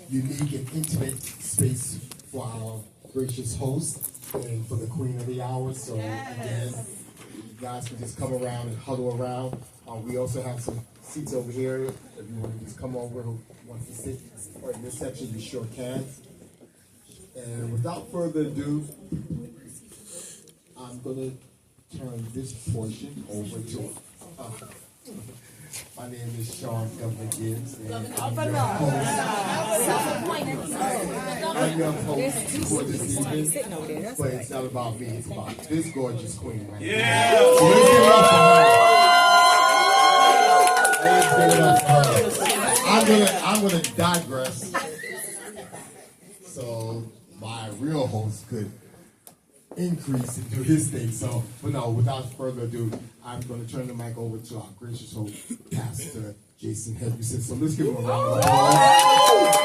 unique and intimate space for our gracious host and for the Queen of the Hour. So again, you guys can just come around and huddle around. We also have some seats over here. If you want to just come over who wants to sit or in this section, you sure can. And without further ado, I'm going to turn this portion over to my name is Sean Governor Gibbs, and I'm your host for this evening. But it's not about me, it's about this gorgeous queen right now. So let's give it up for her. Let's give it up for her. I'm gonna digress so my real host could increase and do his thing. So, but no, without further ado, I'm going to turn the mic over to our gracious host, Pastor Jason Henderson. So let's give him a round of applause.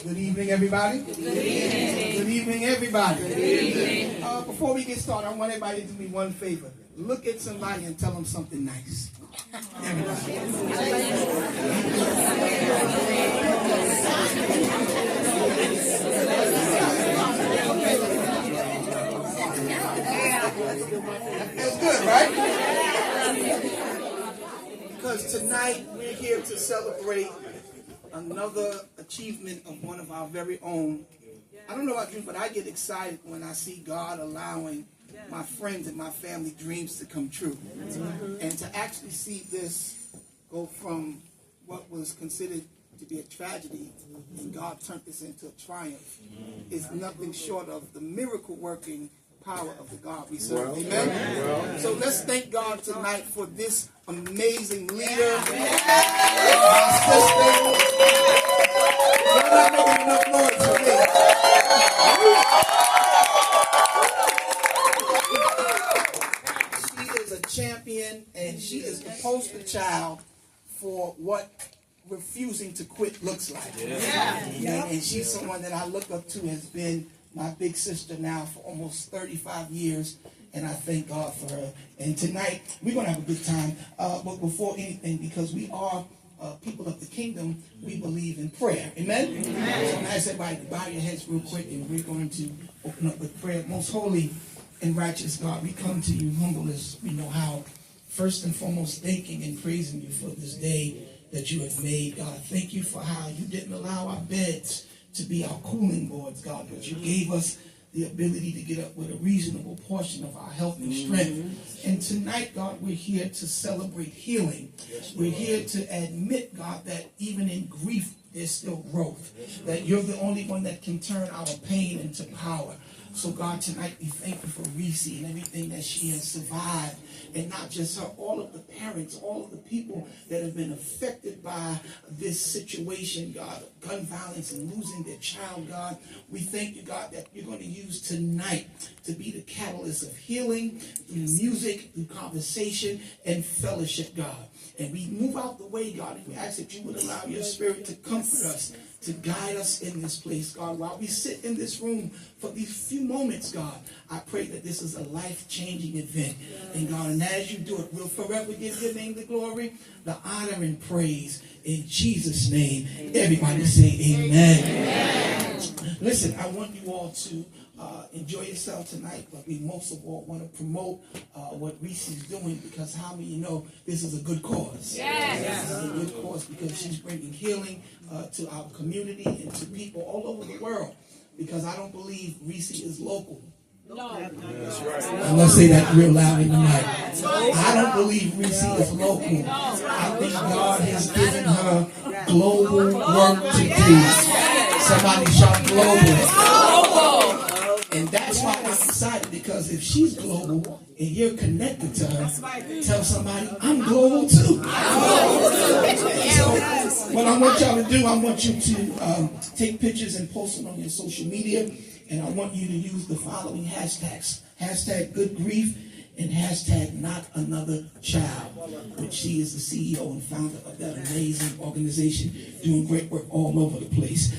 Good evening, everybody. Good evening. Good evening, everybody. Good evening. Before we get started, I want everybody to do me one favor. Look at somebody and tell them something nice. Everybody. That's good, right? Because tonight we're here to celebrate another achievement of one of our very own. I don't know about you, but I get excited when I see God allowing my friends and my family dreams to come true. And to actually see this go from what was considered to be a tragedy and God turned this into a triumph is nothing short of the miracle working power of the God we serve. Amen? So let's thank God tonight for this amazing leader. My sister. You're not making enough noise for me. She is a champion, and she is the poster child for what refusing to quit looks like. And she's someone that I look up to, has been my big sister now for almost 35 years, and I thank God for her. And tonight, we're going to have a good time. But before anything, because we are people of the kingdom, we believe in prayer. Amen? Amen. So I'm going to ask everybody to bow your heads real quick, and we're going to open up with prayer. Most holy and righteous God, we come to you humble as we know how. First and foremost, thanking and praising you for this day that you have made. God, thank you for how you didn't allow our beds to be our cooling boards, God, but you gave us the ability to get up with a reasonable portion of our health and strength. And tonight, God, we're here to celebrate healing. We're here to admit, God, that even in grief, there's still growth. That you're the only one that can turn our pain into power. So, God, tonight we thank you for Reese and everything that she has survived. And not just her, all of the parents, all of the people that have been affected by this situation, God, gun violence and losing their child, God. We thank you, God, that you're going to use tonight to be the catalyst of healing through music, through conversation, and fellowship, God. And we move out the way, God, and we ask that you would allow your spirit to comfort us, to guide us in this place, God. While we sit in this room for these few moments, God, I pray that this is a life-changing event. And God, and as you do it, we'll forever give your name the glory, the honor, and praise. In Jesus' name, everybody say amen. Amen. Listen, I want you all to enjoy yourself tonight, but we most of all want to promote what Reese is doing, because how many know this is a good cause? Yes. This is a good cause because she's bringing healing to our community and to people all over the world, because I don't believe Reese is local. No. That's right. I'm going to say that real loud in the mic. I don't believe Reese is local. I think God has given her global work to do. Somebody shout global. And that's why I'm excited, because if she's global and you're connected to her, tell somebody, I'm global too. So what I want y'all to do, I want you to take pictures and post them on your social media. And I want you to use the following hashtags. Hashtag good grief and hashtag not another child, which she is the CEO and founder of that amazing organization, doing great work all over the place.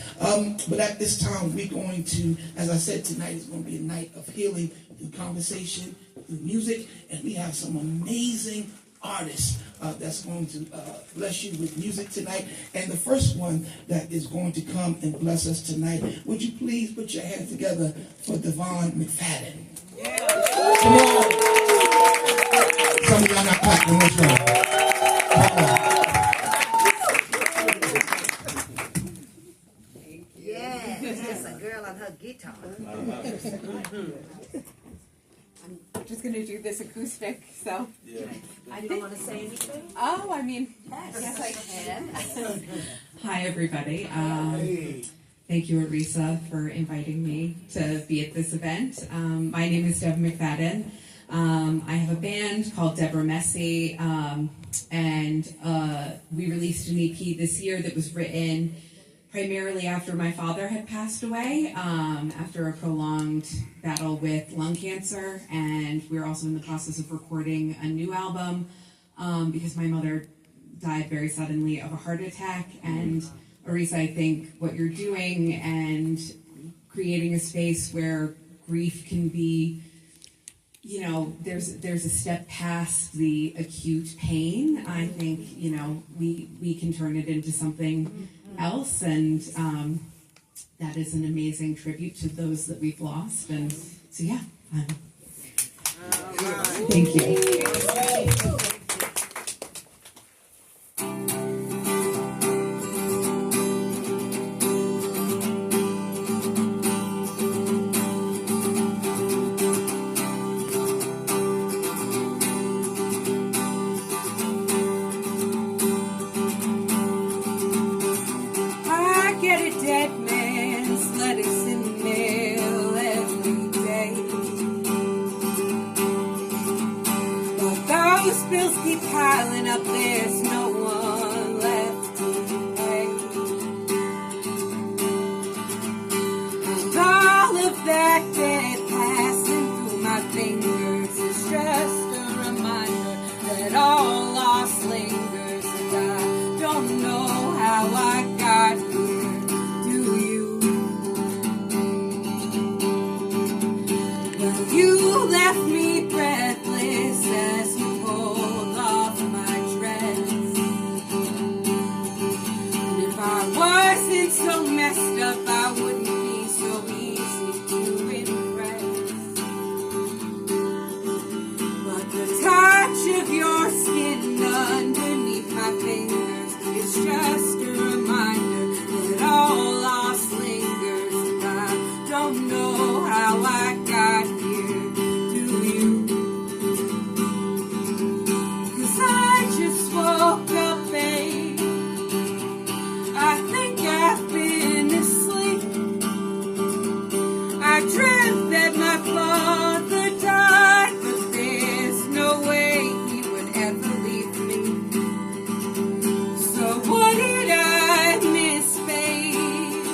But at this time, we're going to, as I said, tonight is going to be a night of healing through conversation, through music, and we have some amazing artists that's going to bless you with music tonight. And the first one that is going to come and bless us tonight, would you please put your hands together for Devon McFadden? Yeah. Come on. Some of y'all not clapping. What's wrong? Come on. Yeah, that's a girl on her guitar. I'm just going to do this acoustic, so. Yeah. You don't want to say anything? Oh, I mean, yes, I can. Hi, everybody. Thank you, Oresa, for inviting me to be at this event. My name is Deb McFadden. I have a band called Deborah Messi, and we released an EP this year that was written primarily after my father had passed away, after a prolonged battle with lung cancer, and we're also in the process of recording a new album because my mother died very suddenly of a heart attack. And Oresa, I think what you're doing and creating a space where grief can be, you know, there's a step past the acute pain. I think, you know, we can turn it into something else, and that is an amazing tribute to those that we've lost. And so yeah, thank you. Bills keep piling up, there's no one left to pay. And all of that debt passing through my fingers is just a reminder that all loss lingers. And I don't know how I got here, do you? Well, you left me breathless as you pulled off my dress. And if I wasn't so messed up, I wouldn't be so easy to impress. But the touch of your skin underneath my fingers is just a reminder that all loss lingers. And I don't know how I got here, do you? 'Cause I just woke up, babe. I think I've been asleep. I dreamt that my father died, but there's no way he would ever leave me. So what did I miss, babe?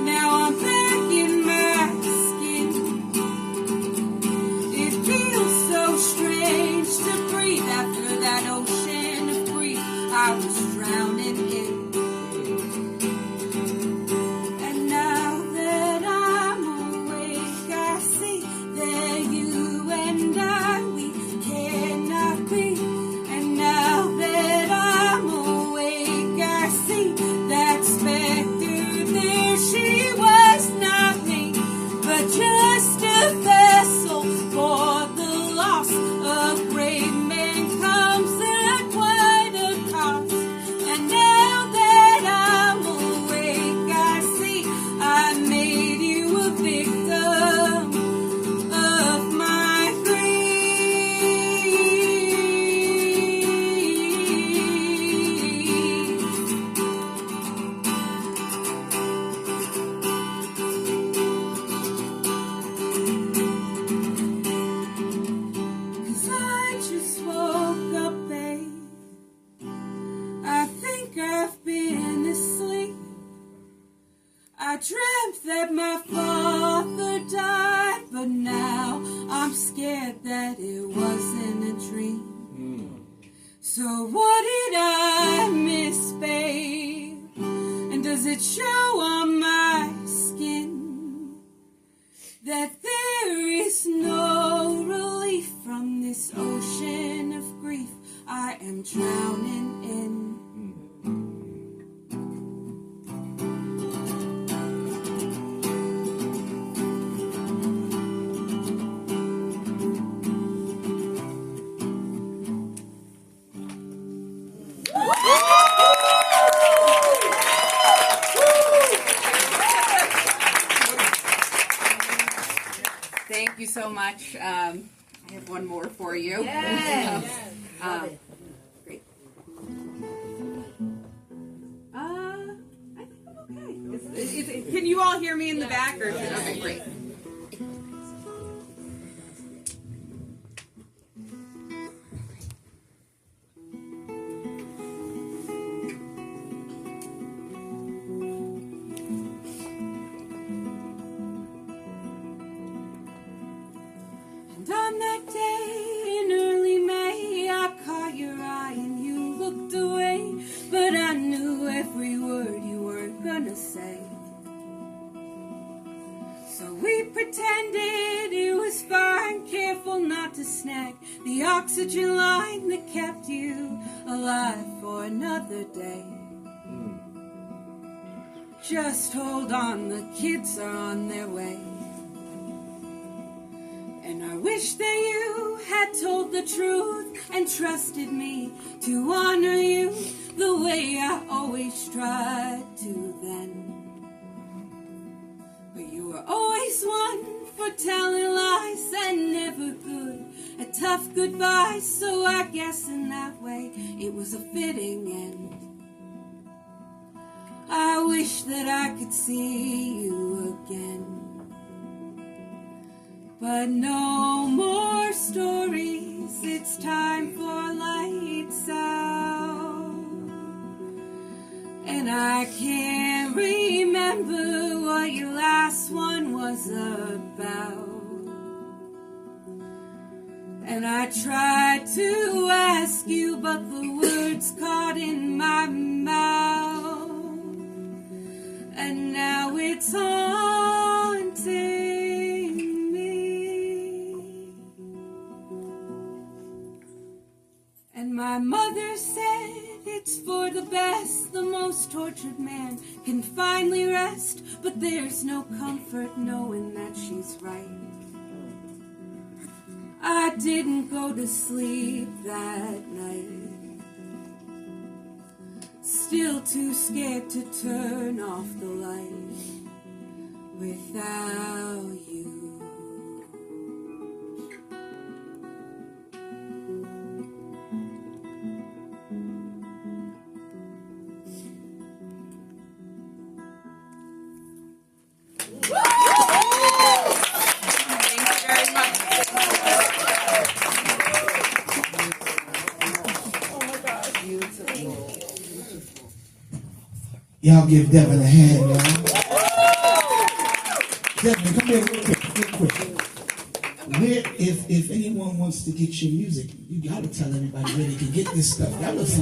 Now I'm back in my skin. It feels so strange to breathe after that ocean of grief I was drowning in. And now that I'm awake, I see that you and I, we cannot be. And now that I'm awake, I see that specter there. She was not me, but just a vessel for the loss. A great man comes at quite a cost. And now that I'm awake, I see I made you a victim of my Cause I just woke up, babe. I think I've been asleep. I dreamt that my father died, but now I'm scared that it wasn't a dream. So what did I miss, babe? And does it show on my skin that there is no relief from this ocean of grief I'm drowning in. Thank you so much. I have one more for you. Yes. Great. I think I'm okay. Can you all hear me in the back? Or okay, great. And on that day in early May, I caught your eye and you looked away. But I knew every word you were gonna say. So we pretended it was fine, careful not to snag the oxygen line that kept you alive for another day. Just hold on, the kids are on their way. And I wish that you had told the truth and trusted me to honor you the way I always tried to then. But you were always one for telling lies and never good at tough goodbyes. So I guess in that way it was a fitting end. I wish that I could see you again. But no more stories, it's time for lights out. And I can't remember what your last one was about. And I tried to ask you, but the words caught in my mouth. And now it's haunting me. And my mother said it's for the best, the most tortured man can finally rest. But there's no comfort knowing that she's right. I didn't go to sleep that night, still too scared to turn off the light without you. Y'all give Devin a hand, y'all. Devin, come here real quick. Where, if anyone wants to get your music, you gotta tell everybody where they can get this stuff. That was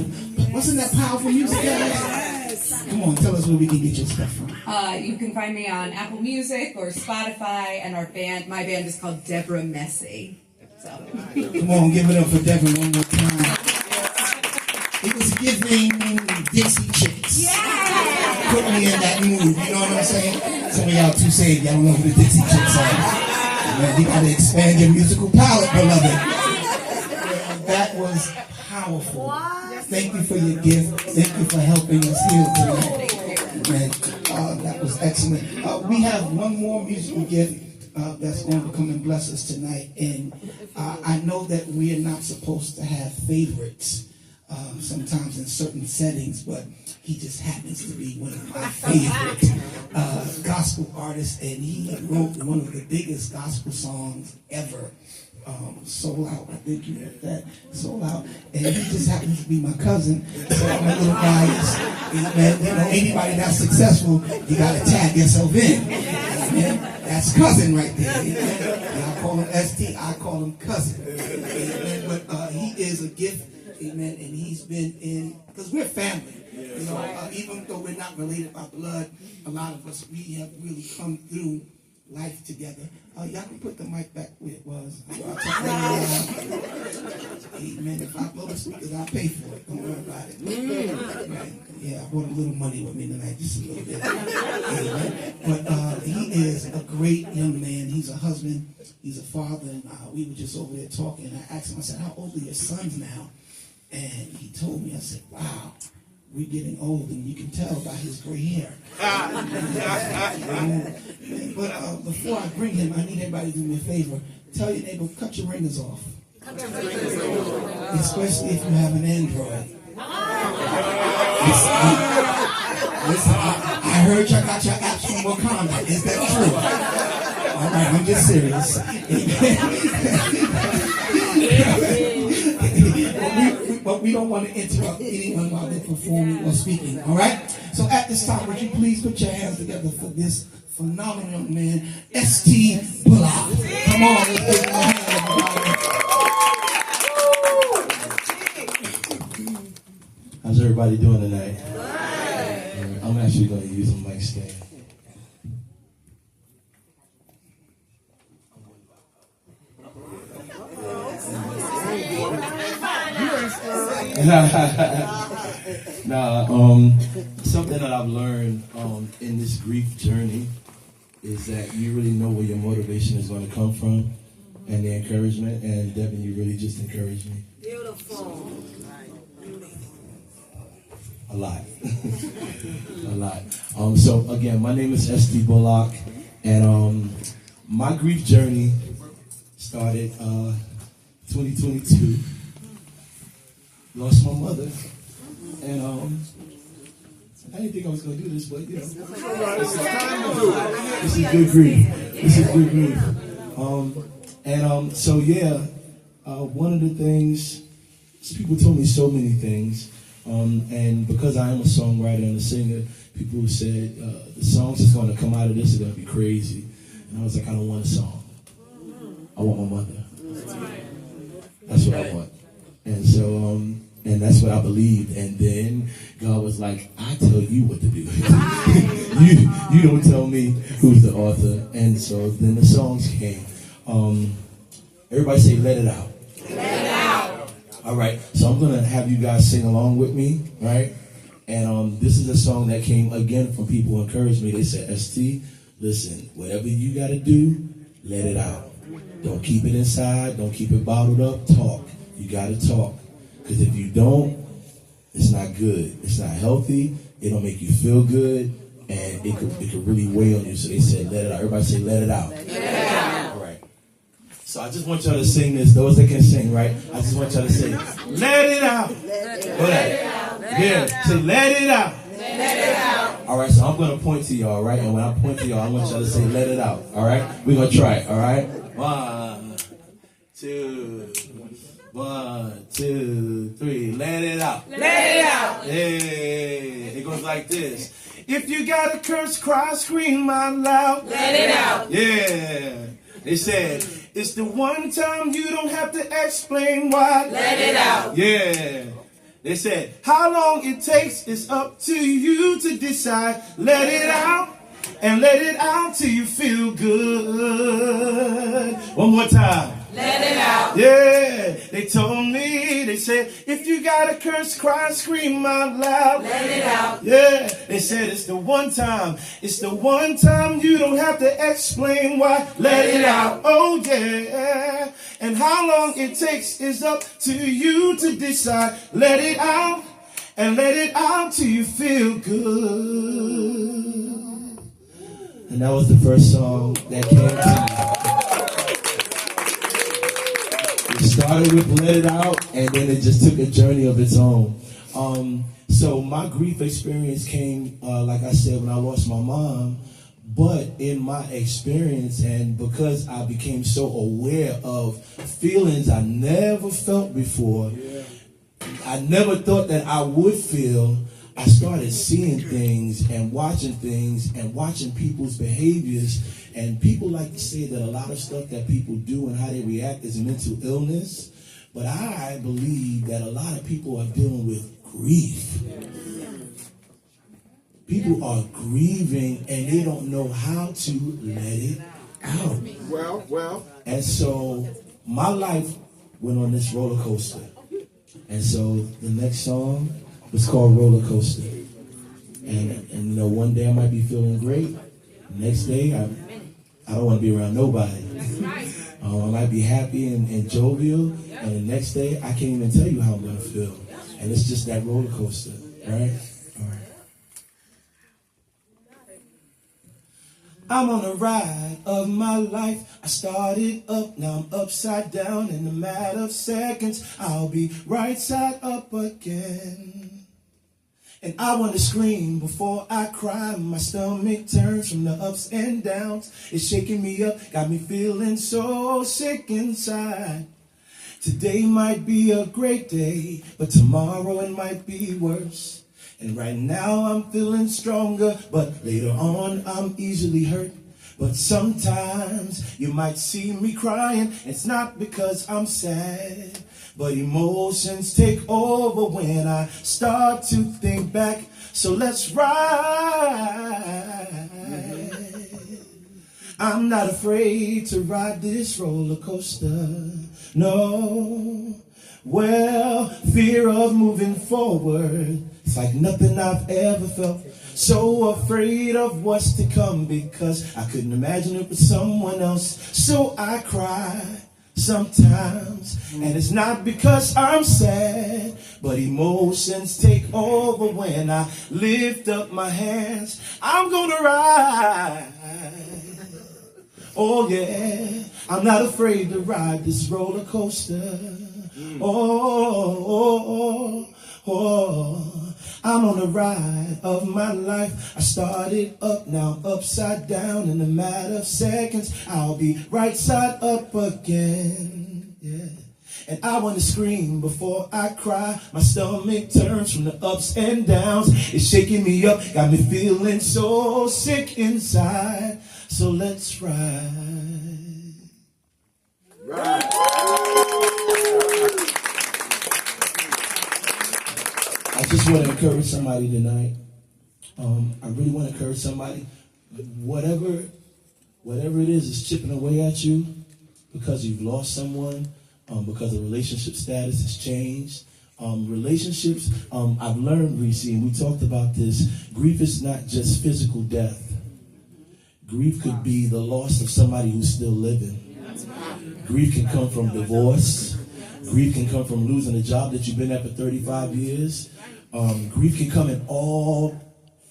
wasn't that powerful music, guys? Yes. Come on, tell us where we can get your stuff from. You can find me on Apple Music or Spotify, and my band is called Deborah Messy. So. Come on, give it up for Devin one more time. It was giving Dixie Chicks. Yeah. Put me in that mood, you know what I'm saying? Some of y'all too saved, y'all don't know who the Dixie Chicks are. Man, you gotta expand your musical palette, beloved. That was powerful. Thank you for your gift. Thank you for helping us here tonight. Man, that was excellent. We have one more musical gift that's going to come and bless us tonight. And I know that we are not supposed to have favorites sometimes in certain settings, but he just happens to be one of my favorite gospel artists, and he wrote one of the biggest gospel songs ever, Soul Out. I think you heard that, Soul Out. And he just happens to be my cousin, so I'm a little biased. And, you know, anybody that's successful, you gotta tag yourself in. Amen. That's cousin right there. And I call him ST, I call him cousin. Amen. But he is a gift. Amen. And he's been in, because we're family. You know, even though we're not related by blood, a lot of us, we have really come through life together. Y'all can put the mic back where it was. Amen. If I blow the speakers, I'll pay for it. Don't worry about it. Right. Yeah, I brought a little money with me tonight, just a little bit. Amen. But he is a great young man. He's a husband. He's a father. And we were just over there talking. I asked him, I said, how old are your sons now? And he told me, I said, wow, we're getting old, and you can tell by his gray hair. But before I bring him, I need everybody to do me a favor. Tell your neighbor, cut your ringers off. Especially if you have an Android. Listen, I heard y'all got your apps from Wakanda. Is that true? All right, I'm just serious. But we don't want to interrupt anyone while they're performing or speaking, all right? So at this time, would you please put your hands together for this phenomenal young man, S.T. Bullock. Come on, let's give him a hand, everybody. How's everybody doing tonight? I'm actually going to use a mic stand. Something that I've learned in this grief journey is that you really know where your motivation is going to come from and the encouragement. And Devin, you really just encouraged me. Beautiful. A lot. A lot. So again, my name is S.T. Bullock, and my grief journey started 2022. Lost my mother, and I didn't think I was going to do this, but you know, this is good grief. This is good grief. So yeah, one of the things, people told me so many things, and because I am a songwriter and a singer, people said the songs that's going to come out of this are going to be crazy, and I was like, I don't want a song. I want my mother. That's what I want, and so. And that's what I believed. And then God was like, I tell you what to do. you don't tell me who's the author. And so then the songs came. Everybody say, let it out. Let it out. All right. So I'm going to have you guys sing along with me, right? And this is a song that came, again, from people who encouraged me. They said, S.T., listen, whatever you got to do, let it out. Don't keep it inside. Don't keep it bottled up. Talk. You got to talk. Because if you don't, it's not good. It's not healthy. It don't make you feel good. And it could really weigh on you. So they said, let it out. Everybody say, let it out. Let it out. All right. So I just want y'all to sing this. Those that can sing, right? I just want y'all to say, let it out. Let it out. Yeah. Say, let it out. Let it out. All right. So I'm going to point to y'all, right? And when I point to y'all, I want y'all to say, let it out. All right? We're going to try it. All right? 1, 2, 1, 2, 3. Let it out. Let it out. Hey, it goes like this. If you gotta curse, cry, scream out loud. Let it out. Yeah. They said, it's the one time you don't have to explain why. Let it out. Yeah. They said, how long it takes is up to you to decide. Let it out. And let it out till you feel good. One more time. Let it out. Yeah, they told me, they said, if you gotta curse, cry, scream out loud. Let it out. Yeah, they said it's the one time you don't have to explain why. Let it out. Oh yeah. And how long it takes is up to you to decide. Let it out. And let it out till you feel good. And that was the first song that came to me. It started with Let It Out, and then it just took a journey of its own. So my grief experience came, like I said, when I lost my mom. But in my experience, and because I became so aware of feelings I never felt before, I never thought that I would feel, I started seeing things and watching people's behaviors. And people like to say that a lot of stuff that people do and how they react is mental illness. But I believe that a lot of people are dealing with grief. People are grieving and they don't know how to let it out. Well. And so my life went on this roller coaster. And so the next song was called Roller Coaster. And you know, one day I might be feeling great. The next day I don't want to be around nobody. I might be happy and jovial. And the next day I can't even tell you how I'm going to feel. And it's just that roller coaster, right? All right. I'm on a ride of my life. I started up, now I'm upside down. In a matter of seconds, I'll be right side up again. And I want to scream before I cry. My stomach turns from the ups and downs. It's shaking me up, got me feeling so sick inside. Today might be a great day, but tomorrow it might be worse. And right now I'm feeling stronger, but later on I'm easily hurt. But sometimes you might see me crying. It's not because I'm sad, but emotions take over when I start to think back. So let's ride. I'm not afraid to ride this roller coaster. No. Well, fear of moving forward, it's like nothing I've ever felt. So afraid of what's to come because I couldn't imagine it with someone else. So I cry sometimes, and it's not because I'm sad, but emotions take over when I lift up my hands. I'm gonna ride. Oh yeah, I'm not afraid to ride this roller coaster. I'm on the ride of my life. I started up, now I'm upside down. In a matter of seconds, I'll be right side up again. Yeah. And I want to scream before I cry. My stomach turns from the ups and downs. It's shaking me up, got me feeling so sick inside. So let's ride. Right. I just want to encourage somebody tonight. I really want to encourage somebody. Whatever it is chipping away at you because you've lost someone, because the relationship status has changed. Relationships, I've learned, Reese, and we talked about this, grief is not just physical death. Grief could be the loss of somebody who's still living. Grief can come from divorce. Grief can come from losing a job that you've been at for 35 years. Grief can come in all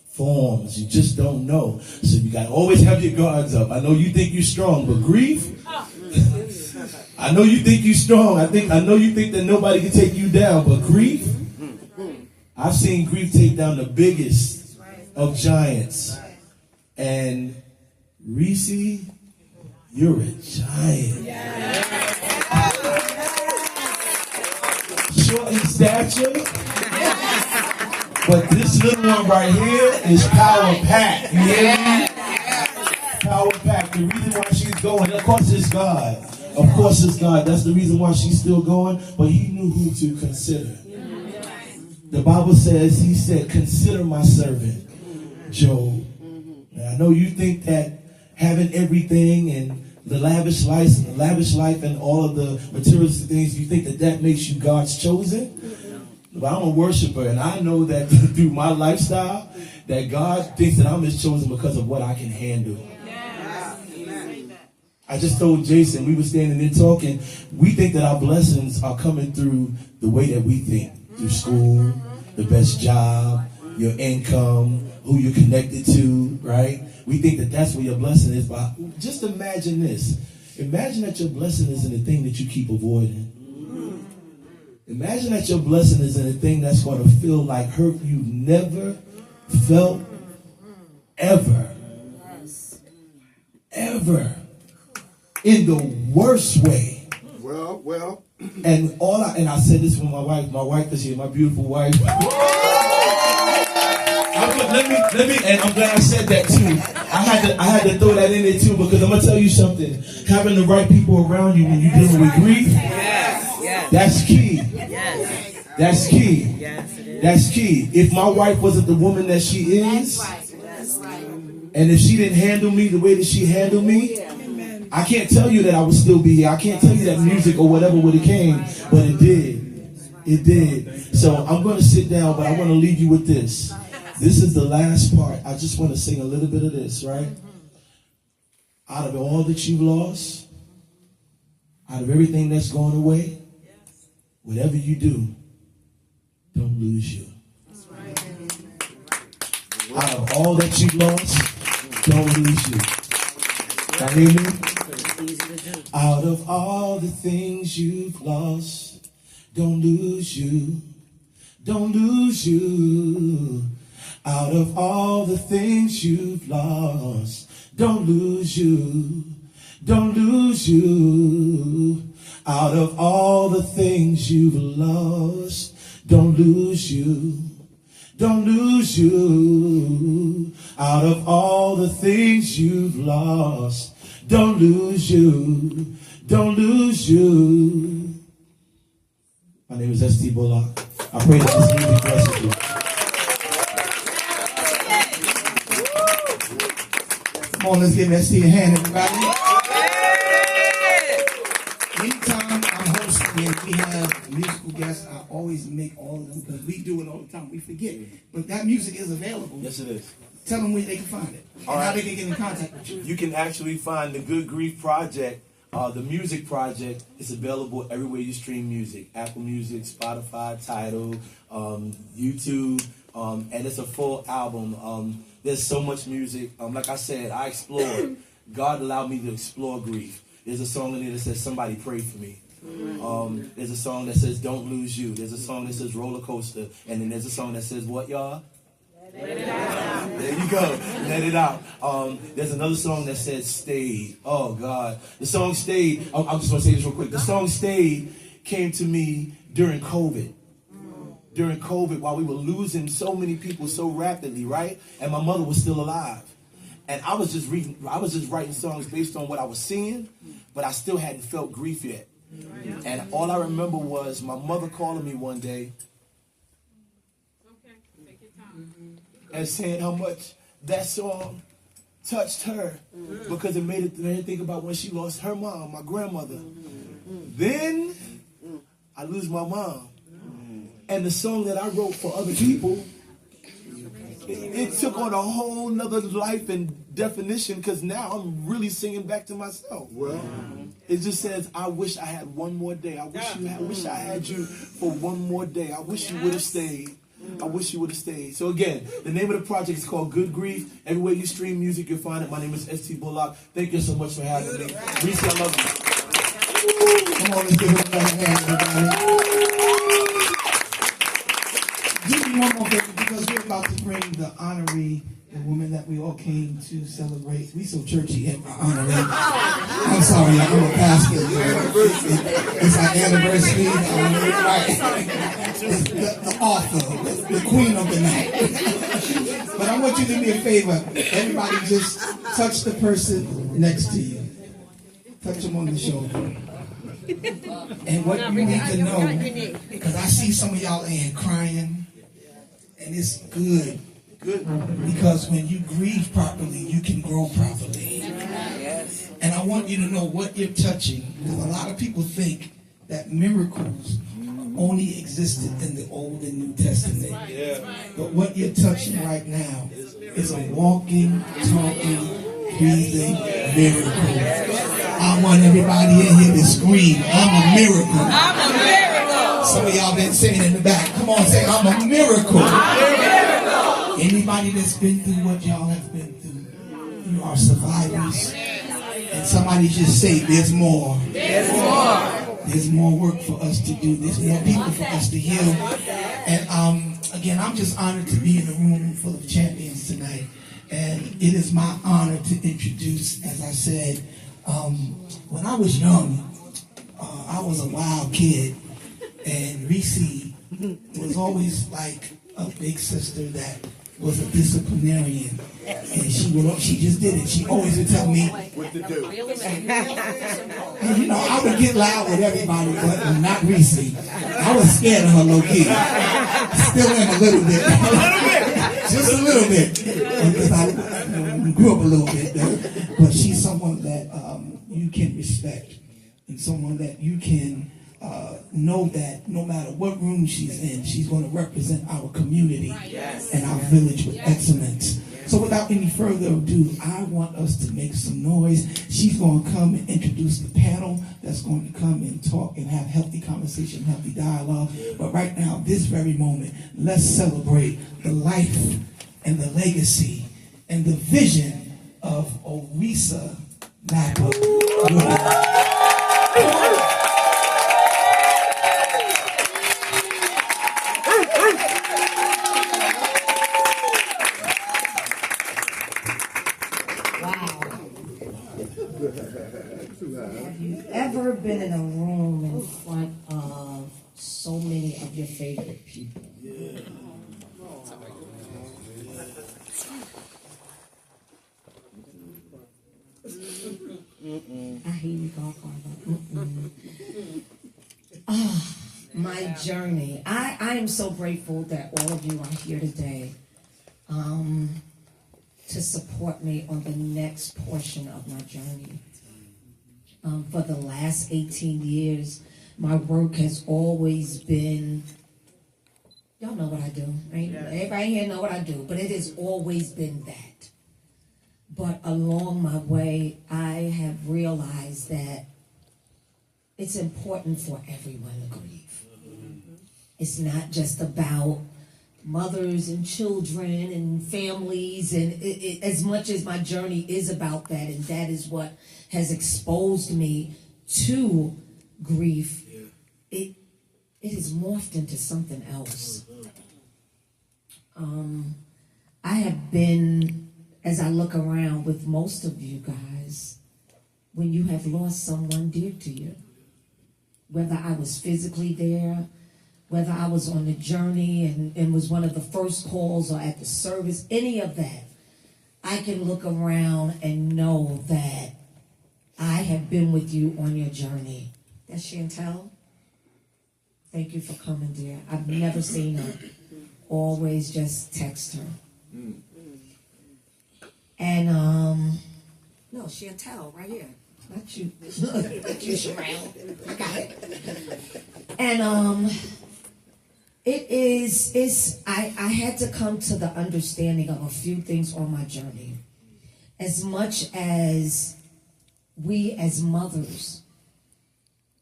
forms. You just don't know. So you got to always have your guards up. I know you think you're strong, but grief, I know you think you're strong. I know you think that nobody can take you down, but grief, I've seen grief take down the biggest of giants. And Reese, you're a giant. Short in stature, but this little one right here is power packed. You hear me? Power packed. The reason why she's going, of course, it's God. Of course, it's God. That's the reason why she's still going. But He knew who to consider. The Bible says, He said, "Consider my servant, Job." Now, I know you think that having everything and the lavish life and all of the materialistic things, you think that makes you God's chosen? But I'm a worshiper, and I know that through my lifestyle, that God thinks that I'm His chosen because of what I can handle. I just told Jason, we were standing there talking, we think that our blessings are coming through the way that we think. Through school, the best job, your income, who you're connected to, right? We think that that's where your blessing is. But just imagine this. Imagine that your blessing is in the thing that you keep avoiding. Imagine that your blessing is in a thing that's going to feel like hurt you never felt ever. Ever. In the worst way. Well. And I said this for my wife. My wife is here, my beautiful wife. Let me, and I'm glad I said that too. I had to throw that in there too, because I'm gonna tell you something. Having the right people around you when you're dealing with grief, that's key. That's key. That's key. If my wife wasn't the woman that she is, and if she didn't handle me the way that she handled me, I can't tell you that I would still be here. I can't tell you that music or whatever would have came, but it did. It did. So I'm going to sit down, but I want to leave you with this. This is the last part. I just want to sing a little bit of this, right? Out of all that you've lost, out of everything that's gone away, whatever you do, don't lose you. Out of all that you've lost, don't lose you. Y'all hear me? Out of all the things you've lost, don't lose you. Don't lose you. Out of all the things you've lost, don't lose you. Don't lose you. Out of all the things you've lost, don't lose you. Don't lose you. Out of all the things you've lost, don't lose you. Don't lose you. My name is S.T. Bullock. I pray that this music blesses you. Come on, let's give S.T. a hand, everybody. Anytime I'm hosting and we have musical guests, I always make all of them, because we do it all the time. We forget. But that music is available. Yes, it is. Tell them where they can find it. And how they can get in contact with you. You can actually find the Good Grief Project, the music project. Is available everywhere you stream music. Apple Music, Spotify, Tidal, YouTube, and it's a full album. There's so much music. Like I said, I explored. God allowed me to explore grief. There's a song in there that says, "Somebody pray for me." There's a song that says, "Don't lose you." There's a song that says, "Roller Coaster." And then there's a song that says, what, y'all? Let it out. There you go. Let it out. There's another song that says, "Stayed." Oh, God. The song "Stayed." I'm just going to say this real quick. The song "Stayed" came to me during COVID. During COVID, while we were losing so many people so rapidly, right? And my mother was still alive. And I was just writing songs based on what I was seeing, but I still hadn't felt grief yet. And all I remember was my mother calling me one day and saying how much that song touched her, because it made her think about when she lost her mom, my grandmother. Then I lose my mom. And the song that I wrote for other people, it took on a whole nother life and definition, because now I'm really singing back to myself. It just says, "I wish I had one more day. I wish I had you for one more day. I wish you would have stayed. I wish you would have stayed." So again, the name of the project is called Good Grief. Everywhere you stream music, you'll find it. My name is S.T. Bullock. Thank you so much for having me. Reese, I love you. Come on, let's give it a hand, everybody. Do me one more favor, because we're about to bring the honoree, the woman that we all came to celebrate. We so churchy at our honoree. I'm sorry, I'm a pastor. It's our anniversary. The author, the queen of the night. But I want you to do me a favor. Everybody just touch the person next to you. Touch them on the shoulder. And what you need to know, because I see some of y'all in here crying, and it's good. Because when you grieve properly, you can grow properly. And I want you to know what you're touching. Because a lot of people think that miracles only existed in the Old and New Testament. But what you're touching right now is a walking, talking, breathing miracle. I want everybody in here to scream, "I'm a miracle." I'm a miracle. Some of y'all been saying in the back. Come on, say, "I'm a miracle." I'm a miracle. Anybody that's been through what y'all have been through, you are survivors. And somebody just say, "There's more." There's more. There's more work for us to do. There's more people for us to heal. And again, I'm just honored to be in a room full of champions tonight. And it is my honor to introduce, as I said, when I was young, I was a wild kid. And Reese was always like a big sister that was a disciplinarian. And she just did it. She always would tell me what to do. And you know, I would get loud with everybody, but not Reese. I was scared of her low key. Still am a little bit. Just a little bit. Because I grew up a little bit. But she's someone that you and someone that you can know that no matter what room she's in, she's going to represent our community and our village with excellence. So without any further ado, I want us to make some noise. She's going to come and introduce the panel that's going to come and talk and have healthy conversation, healthy dialogue. But right now, this very moment, let's celebrate the life and the legacy and the vision of Oresa Napa. Have you ever been in a room in front of so many of your favorite people? I hear you, Godfather. My journey. I am so grateful that all of you are here today to support me on the next portion of my journey. For the last 18 years, my work has always been, y'all know what I do, right? Yeah. Everybody here know what I do, but it has always been that. But along my way, I have realized that it's important for everyone to grieve. It's not just about mothers and children and families, and as much as my journey is about that, and that is what has exposed me to grief, it has morphed into something else. I have been, as I look around with most of you guys, when you have lost someone dear to you, whether I was physically there, whether I was on the journey and was one of the first calls or at the service, any of that, I can look around and know that I have been with you on your journey. That's Chantel. Thank you for coming, dear. I've never seen her. Always just text her. And, no, Chantel, right here. Not you. Not you, Sherelle. I got it. And, I had to come to the understanding of a few things on my journey. As much as we as mothers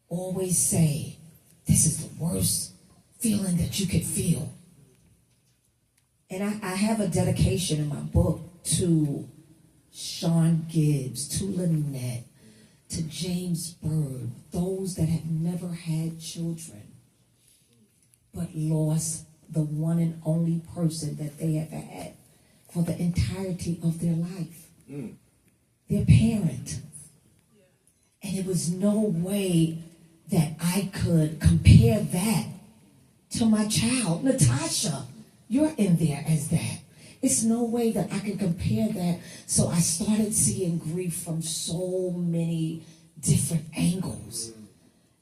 always say, this is the worst feeling that you could feel. And I have a dedication in my book to Sean Gibbs, to Lynette, to James Bird, those that have never had children, but lost the one and only person that they have had for the entirety of their life. Their parent. And it was no way that I could compare that to my child. Natasha, you're in there as that. It's no way that I can compare that. So I started seeing grief from so many different angles.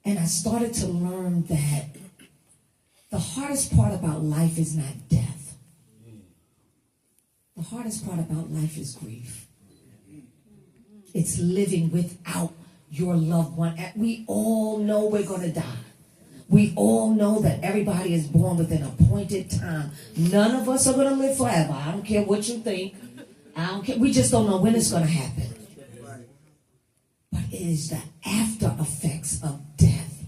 And I started to learn that the hardest part about life is not death. The hardest part about life is grief. It's living without your loved one. We all know we're going to die. We all know that everybody is born with an appointed time. None of us are going to live forever. I don't care what you think. I don't care. We just don't know when it's going to happen. But it is the after effects of death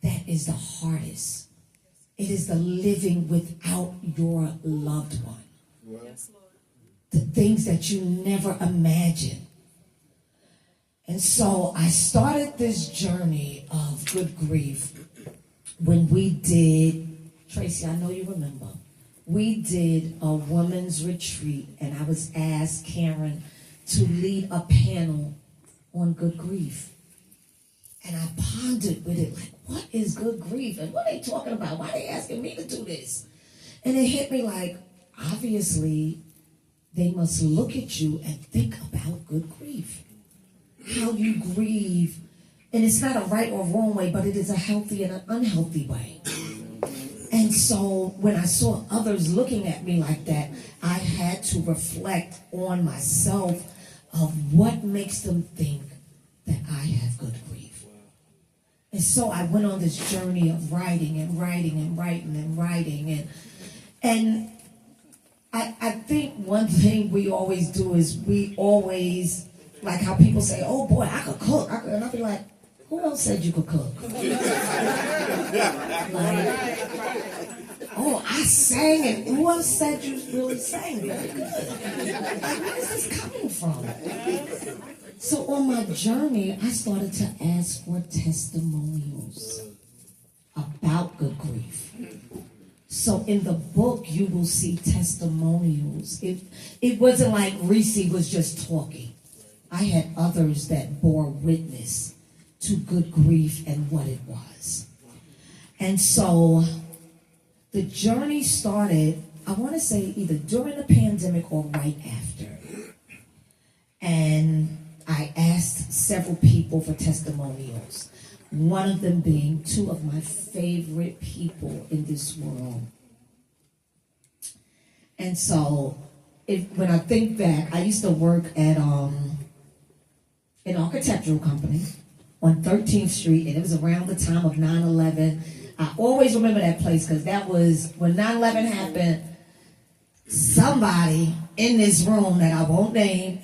that is the hardest. It is the living without your loved one. The things that you never imagined. And so I started this journey of good grief when we did, Tracy, I know you remember, we did a women's retreat, and I was asked, Karen, to lead a panel on good grief. And I pondered with it, like, what is good grief? And what are they talking about? Why are they asking me to do this? And it hit me like, obviously, they must look at you and think about good grief. How you grieve. And it's not a right or wrong way, but it is a healthy and an unhealthy way. And so when I saw others looking at me like that, I had to reflect on myself of what makes them think that I have good grief. And so I went on this journey of writing and writing and writing and writing. And I think one thing we always do is we always, like how people say, oh boy, I could cook. And I'll be like, who else said you could cook? Oh, I sang, and who else said you really sang very good? Like, where is this coming from? So on my journey, I started to ask for testimonials about good grief. So in the book, you will see testimonials. It wasn't like Reese was just talking. I had others that bore witness to good grief and what it was. And so the journey started, I want to say either during the pandemic or right after. And I asked several people for testimonials. One of them being two of my favorite people in this world. And so when I think back, I used to work at an architectural company on 13th Street, and it was around the time of 9/11. I always remember that place because that was when 9/11 happened. Somebody in this room that I won't name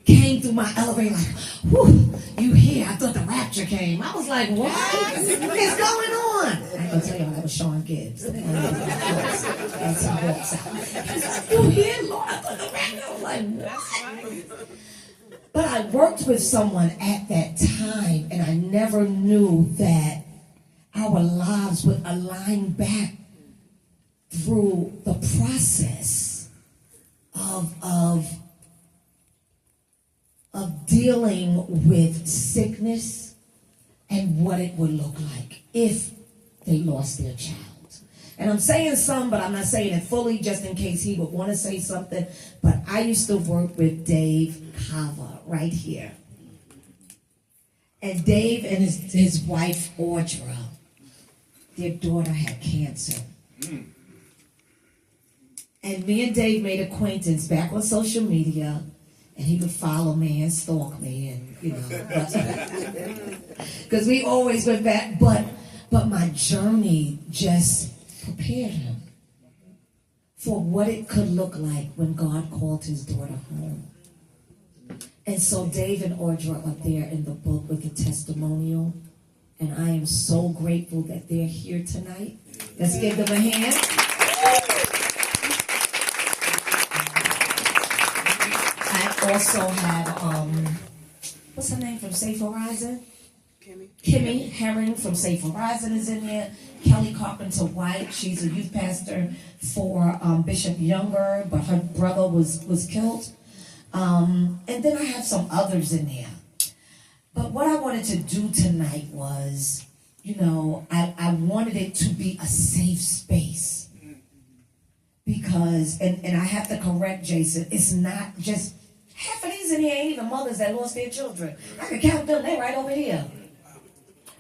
came through my elevator like, whew, you here? I thought the rapture came. I was like, what is going on? I ain't gonna tell y'all that was Sean Gibbs. As he walks out. He's like, you here, Lord? I thought the rapture. I was like, what? But I worked with someone at that time, and I never knew that our lives would align back through the process of dealing with sickness and what it would look like if they lost their child. And I'm saying some, but I'm not saying it fully just in case he would want to say something. But I used to work with Dave Kava right here. And Dave and his wife, Audra, their daughter had cancer. And me and Dave made acquaintance back on social media. And he would follow me and stalk me, and because we always went back. But my journey just prepared him for what it could look like when God called his daughter home. And so Dave and Audra are there in the book with the testimonial, and I am so grateful that they're here tonight. Let's give them a hand. Also have, what's her name from Safe Horizon? Kimmy Herring from Safe Horizon is in there. Kelly Carpenter White, she's a youth pastor for Bishop Younger, but her brother was killed. And then I have some others in there. But what I wanted to do tonight was, I wanted it to be a safe space. Because, and I have to correct Jason, it's not just half of these in here ain't even mothers that lost their children. I can count them, they're right over here.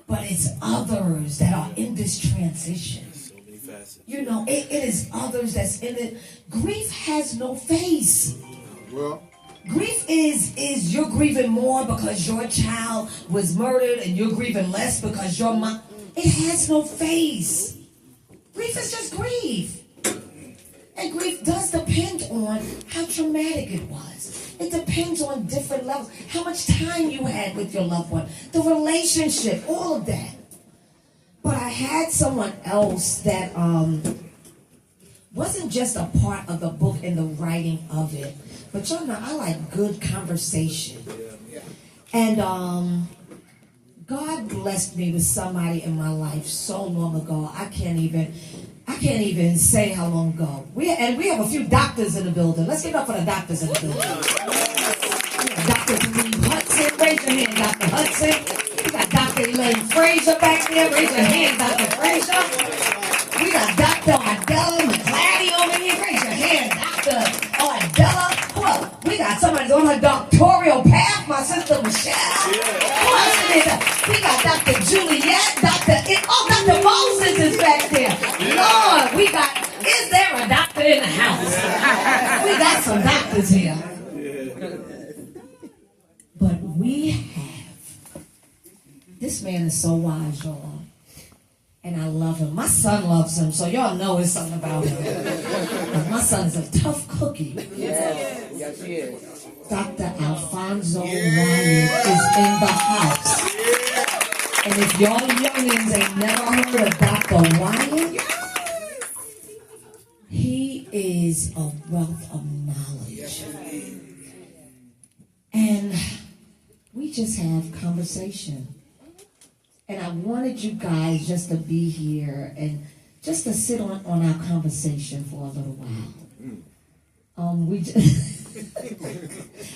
But it's others that are in this transition. So many facets. It is others that's in it. Grief has no face. Well, grief is you're grieving more because your child was murdered, and you're grieving less because your mom. It has no face. Grief is just grief. And grief does depend on how traumatic it was. It depends on different levels. How much time you had with your loved one. The relationship, all of that. But I had someone else that wasn't just a part of the book and the writing of it. But y'all know I like good conversation. And God blessed me with somebody in my life so long ago. I can't even say how long ago. We have a few doctors in the building. Let's give it up for the doctors in the building. Dr. Hudson, raise your hand, Dr. Hudson. We got Dr. Elaine Frazier back there. Raise your hand, Dr. Frazier. We got Dr. Ardella McClady over here. Raise your hand, Dr. Ardella. Who else? We got somebody on her doctoral path, my sister Michelle. Who else is there? We got Dr. Juliet, Dr. Moses is back there. Lord, is there a doctor in the house? We got some doctors here. But we have, this This man is so wise, y'all. And I love him. My son loves him, so y'all know it's something about him. But my son is a tough cookie. Yes, he is. Dr. Alfonso Wyatt is in the house. And if y'all youngins ain't never heard of Dr. Wyatt, he is a wealth of knowledge. And we just have conversation. And I wanted you guys just to be here and just to sit on our conversation for a little while. We just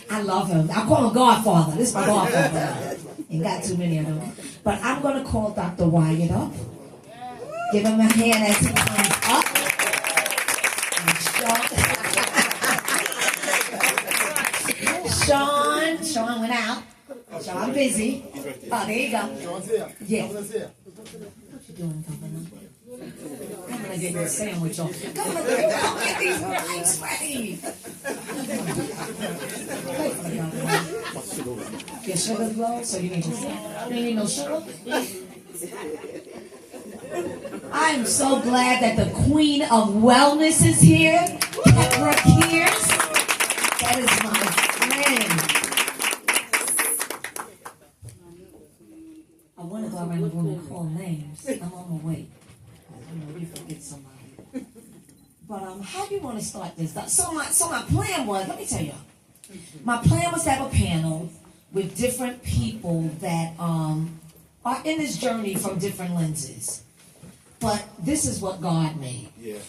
I love him. I call him Godfather. This is my Godfather. Ain't got too many of them. But I'm going to call Dr. Wyatt up. Give him a hand as he comes up. And Sean went out. Sean busy. Oh, there you go. Sean's here. Yeah. Governor's here. What you doing, Governor? I'm gonna get you a sandwich on. Governor, get these drinks ready. Wait for the governor. Your sugar's low, so you need no sugar? I am so glad that the Queen of Wellness is here. Petra Kears. That is my friend. I want to go around the room and call names. I'm on my way. I know you forget somebody. But how do you want to start this? So my plan was, let me tell you. My plan was to have a panel with different people that are in this journey from different lenses. But this is what God made. Yeah.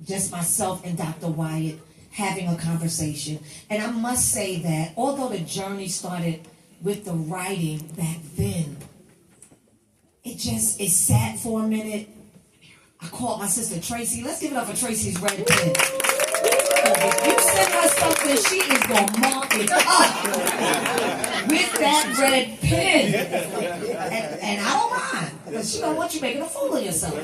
Just myself and Dr. Wyatt having a conversation. And I must say that although the journey started with the writing back then, it sat for a minute. I called my sister Tracy. Let's give it up for Tracy's red pen. If you send her something, she is going to mark it up with that red pen. And I don't mind, because she don't want you making a fool of yourself.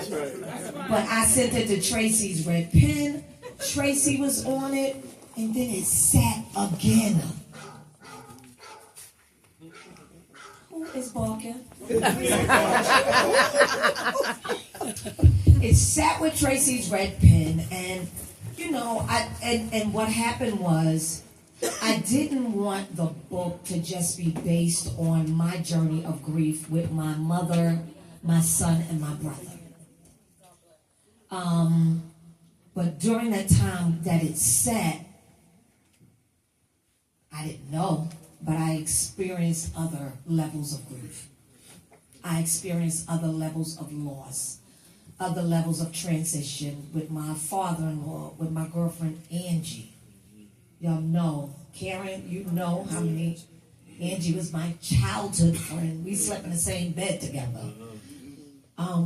But I sent it to Tracy's red pen. Tracy was on it, and then it sat again. Who is barking? It sat with Tracy's red pen, and and what happened was, I didn't want the book to just be based on my journey of grief with my mother, my son, and my brother. But during that time that it sat, I didn't know, but I experienced other levels of grief. I experienced other levels of loss, other levels of transition with my father-in-law, with my girlfriend Angie. Y'all know, Karen, you know how many. Angie was my childhood friend. We slept in the same bed together.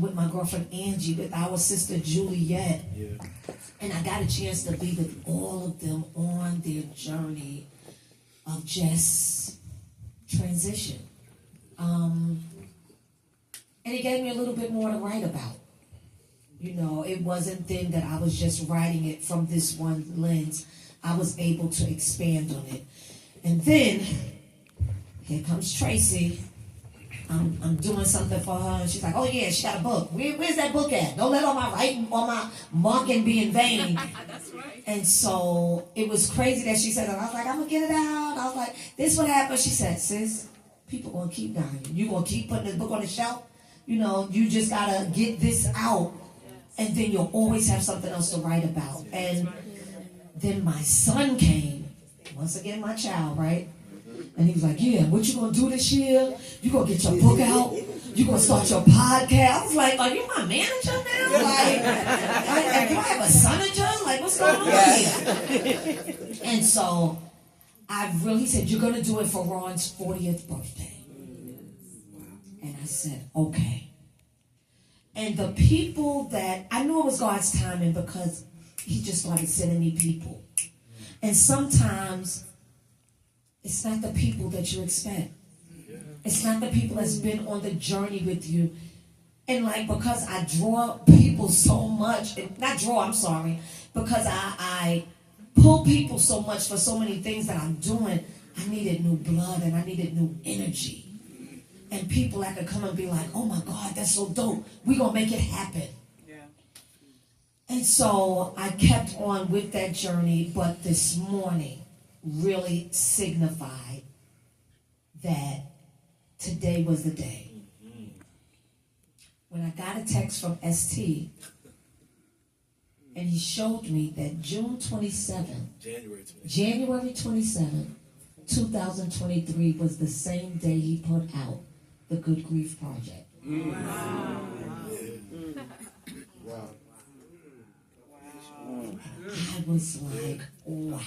With my girlfriend Angie, with our sister Juliet. Yeah. And I got a chance to be with all of them on their journey of just transition. And it gave me a little bit more to write about. It wasn't then that I was just writing it from this one lens. I was able to expand on it. And then, here comes Tracy. I'm doing something for her, and she's like, oh yeah, she got a book. Where's that book at? Don't let all my writing, all my marking be in vain. That's right. And so, it was crazy that she said that. I was like, I'm going to get it out. I was like, this what happened. She said, sis, people going to keep dying. You going to keep putting this book on the shelf? You just got to get this out, and then you'll always have something else to write about. And then my son came, once again my child, right? And he was like, yeah, what you going to do this year? You going to get your book out? You going to start your podcast? I was like, are you my manager now? Like, do I have a sonager? Like, what's going on here? And so, he said, you're going to do it for Ron's 40th birthday. And I said, okay. And the people that, I knew it was God's timing because he just started sending me people. And sometimes, it's not the people that you expect. It's not the people that's been on the journey with you. And because I draw people so much, because I pull people so much for so many things that I'm doing, I needed new blood and I needed new energy. and people that could come and be like, oh my God, that's so dope. We're going to make it happen. And so I kept on with that journey, but this morning really signified that today was the day. When I got a text from ST, and he showed me that January 27, 2023 was the same day he put out the Good Grief Project. Wow. I was like, wow.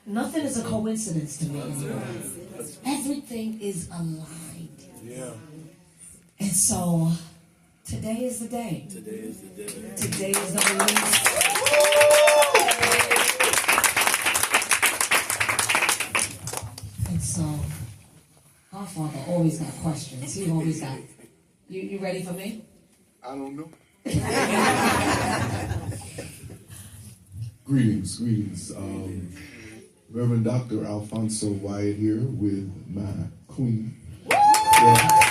Nothing is a coincidence to me anymore. Everything is aligned. Yeah. And so, today is the day. Today is the day. Today is the release. And so, our Father always got questions. He always got. You ready for me? I don't know. Greetings. Reverend Dr. Alfonso Wyatt here with my queen. Yeah.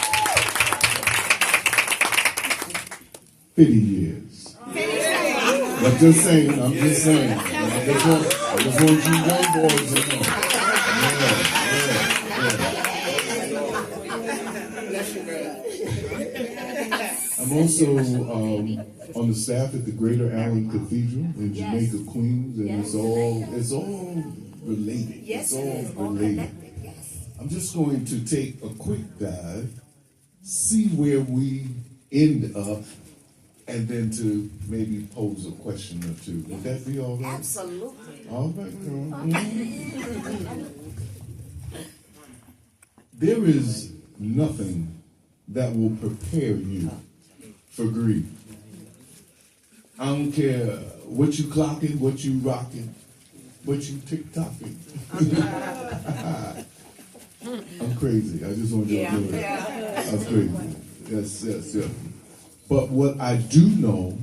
50 years. I'm just saying. I just want you young boys to know. I'm also on the staff at the Greater Allen Cathedral in Jamaica, Queens, and it's all related. Yes, it's all related. I'm just going to take a quick dive, see where we end up, and then to maybe pose a question or two. Would that be all right? Absolutely. All right, girl. There is nothing that will prepare you for grief. I don't care what you clocking, what you rocking, what you tick-tocking. I'm crazy. I just want you to know that. I'm crazy. Yes. But what I do know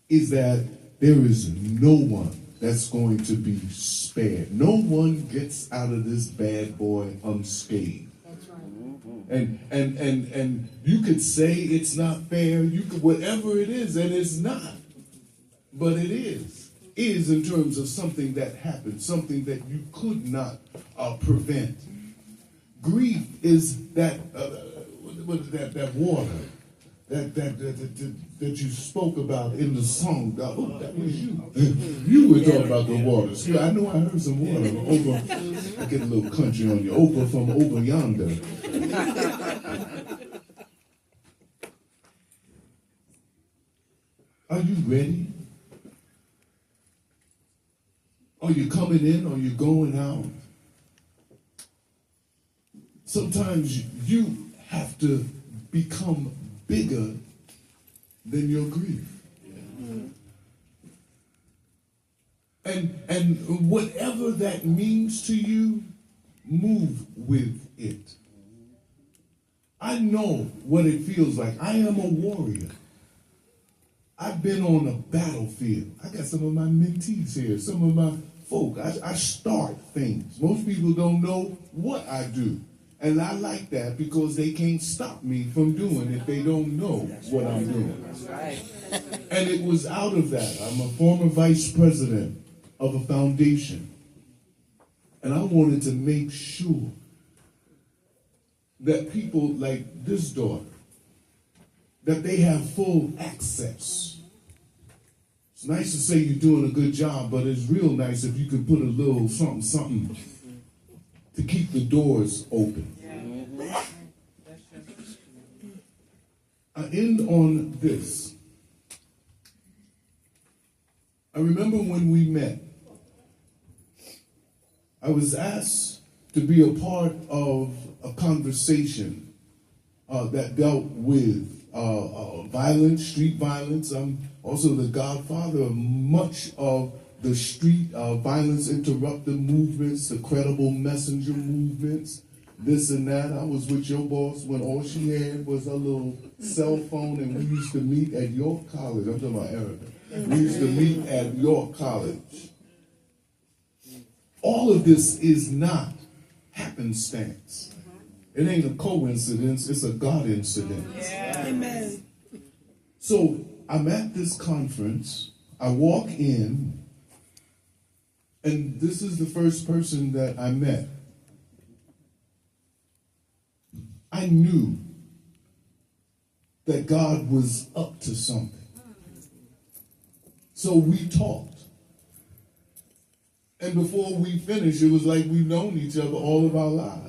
is that there is no one that's going to be spared. No one gets out of this bad boy unscathed. That's right. And you could say it's not fair, you could whatever it is, and it's not. But it is. It is in terms of something that happened, something that you could not prevent. Grief is that that water that you spoke about in the song. Oh, that was you. You were talking about the water. See, I know I heard some water over. I get a little country on you. Over from over yonder. Are you ready? Are you coming in? Are you going out? Sometimes you have to become bigger than your grief. And whatever that means to you, move with it. I know what it feels like. I am a warrior. I've been on a battlefield. I got some of my mentees here, some of my folk. I start things. Most people don't know what I do. And I like that because they can't stop me from doing if they don't know what I'm doing. That's right. And it was out of that. I'm a former vice president of a foundation. And I wanted to make sure that people like this daughter, that they have full access. It's nice to say you're doing a good job, but it's real nice if you could put a little something to keep the doors open. I end on this. I remember when we met, I was asked to be a part of a conversation that dealt with violence, street violence. I'm also the godfather of much of the street violence interrupter movements, the credible messenger movements, this and that. I was with your boss when all she had was a little cell phone, and we used to meet at York College. I'm talking about Erica. We used to meet at York College. All of this is not happenstance. It ain't a coincidence, it's a God incident. Yeah. Amen. So I'm at this conference, I walk in, and this is the first person that I met. I knew that God was up to something. So we talked. And before we finished, it was like we've known each other all of our lives.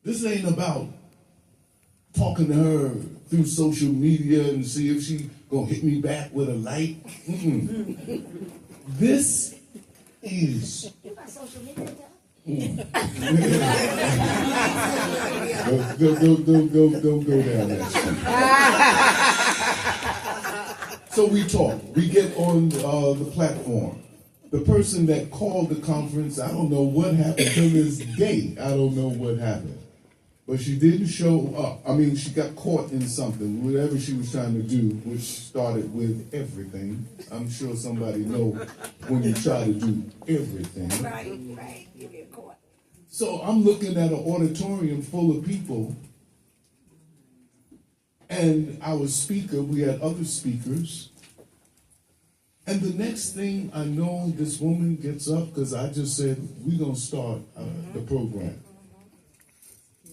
This ain't about talking to her through social media and see if she gonna hit me back with a like. This is. You got social media? Don't go down that street. So we talk. We get on the platform. The person that called the conference, I don't know what happened to this day. I don't know what happened. But she didn't show up. I mean, she got caught in something, whatever she was trying to do, which started with everything. I'm sure somebody know when you try to do everything. Right. You get caught. So I'm looking at an auditorium full of people, and our speaker, we had other speakers, and the next thing I know, this woman gets up, because I just said, we're going to start the program.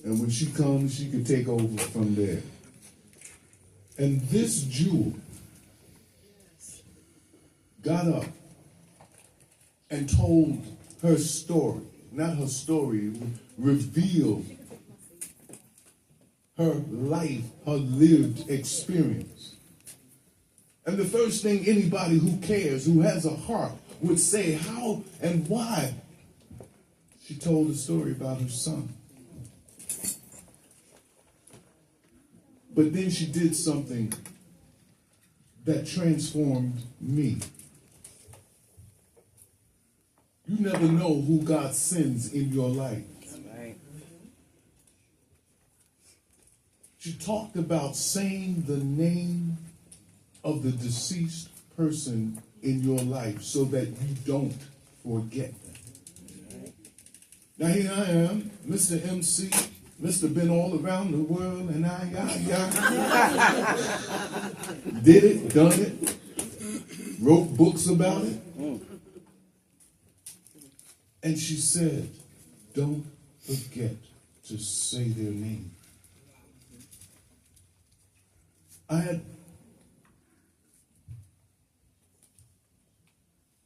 And when she comes, she can take over from there. And this jewel got up and told her story. Not her story, revealed her life, her lived experience. And the first thing anybody who cares, who has a heart, would say, how and why? She told a story about her son. But then she did something that transformed me. You never know who God sends in your life. Right. She talked about saying the name of the deceased person in your life so that you don't forget them. Now here I am, Mr. MC, Mr. Been all around the world, and I did it, done it, wrote books about it. And she said, don't forget to say their name. I had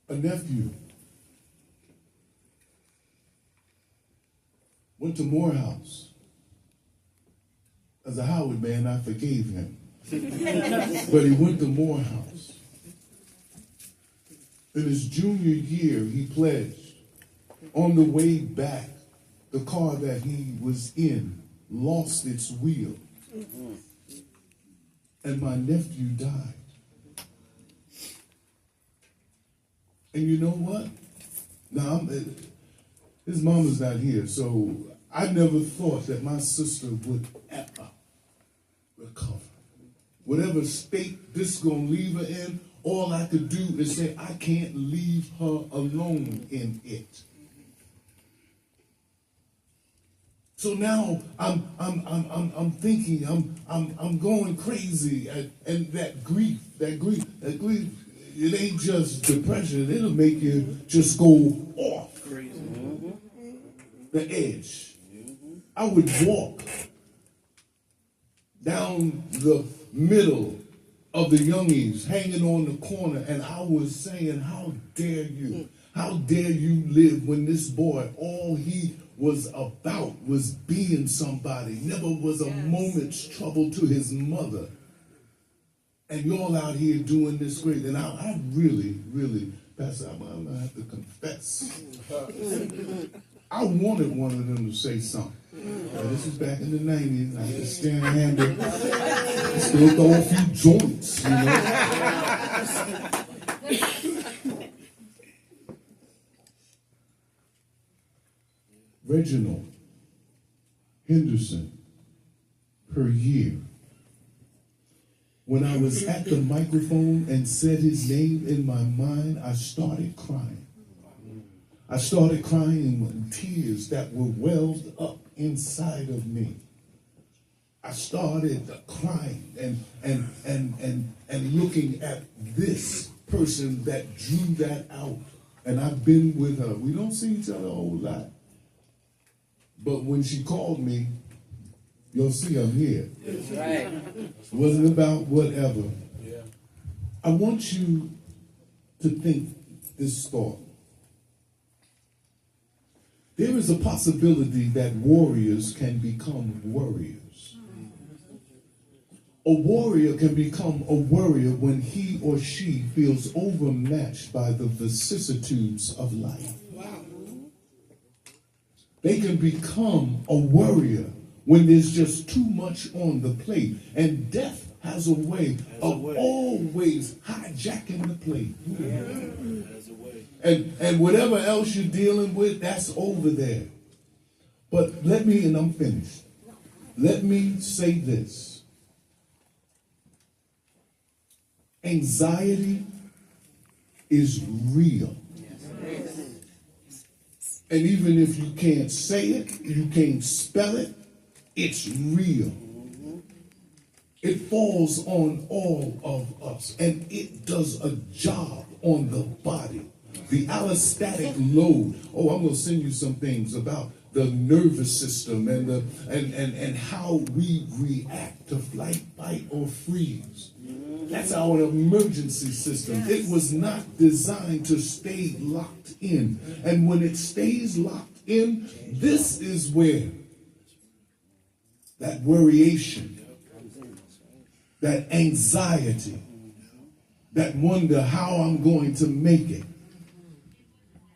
a nephew, went to Morehouse. As a Howard man, I forgave him. But he went to Morehouse. In his junior year, he pledged. On the way back, the car that he was in lost its wheel. And my nephew died. And you know what? Now, his mama's not here, so I never thought that my sister would ever recover. Whatever state this gonna leave her in, all I could do is say, I can't leave her alone in it. So now I'm thinking, I'm going crazy, and that grief, it ain't just depression, it'll make you just go off the edge. I would walk down the middle of the youngies hanging on the corner, and I was saying, how dare you? How dare you live when this boy, all he was about was being somebody, never was a moment's trouble to his mother. And y'all out here doing this great. And I really, Pastor, I'm going to have to confess. I wanted one of them to say something. This is back in the 90s. I could stand handle. I still throw a few joints, you know. Reginald Henderson per year. When I was at the microphone and said his name in my mind, I started crying. I started crying with tears that were welled up inside of me. I started crying and looking at this person that drew that out. And I've been with her. We don't see each other a whole lot. But when she called me, you'll see I'm here. That's right. It wasn't about whatever. Yeah. I want you to think this thought. There is a possibility that warriors can become worriers. A warrior can become a worrier when he or she feels overmatched by the vicissitudes of life. They can become a worrier when there's just too much on the plate. And death has a way of always hijacking the plate. And whatever else you're dealing with, that's over there. But let me, and I'm finished. Let me say this. Anxiety is real. And even if you can't say it, you can't spell it, it's real. It falls on all of us, and it does a job on the body. The allostatic load. Oh, I'm going to send you some things about the nervous system and how we react to flight, fight, or freeze. That's our emergency system. It was not designed to stay locked in. And when it stays locked in, this is where that worryation, that anxiety, that wonder how I'm going to make it.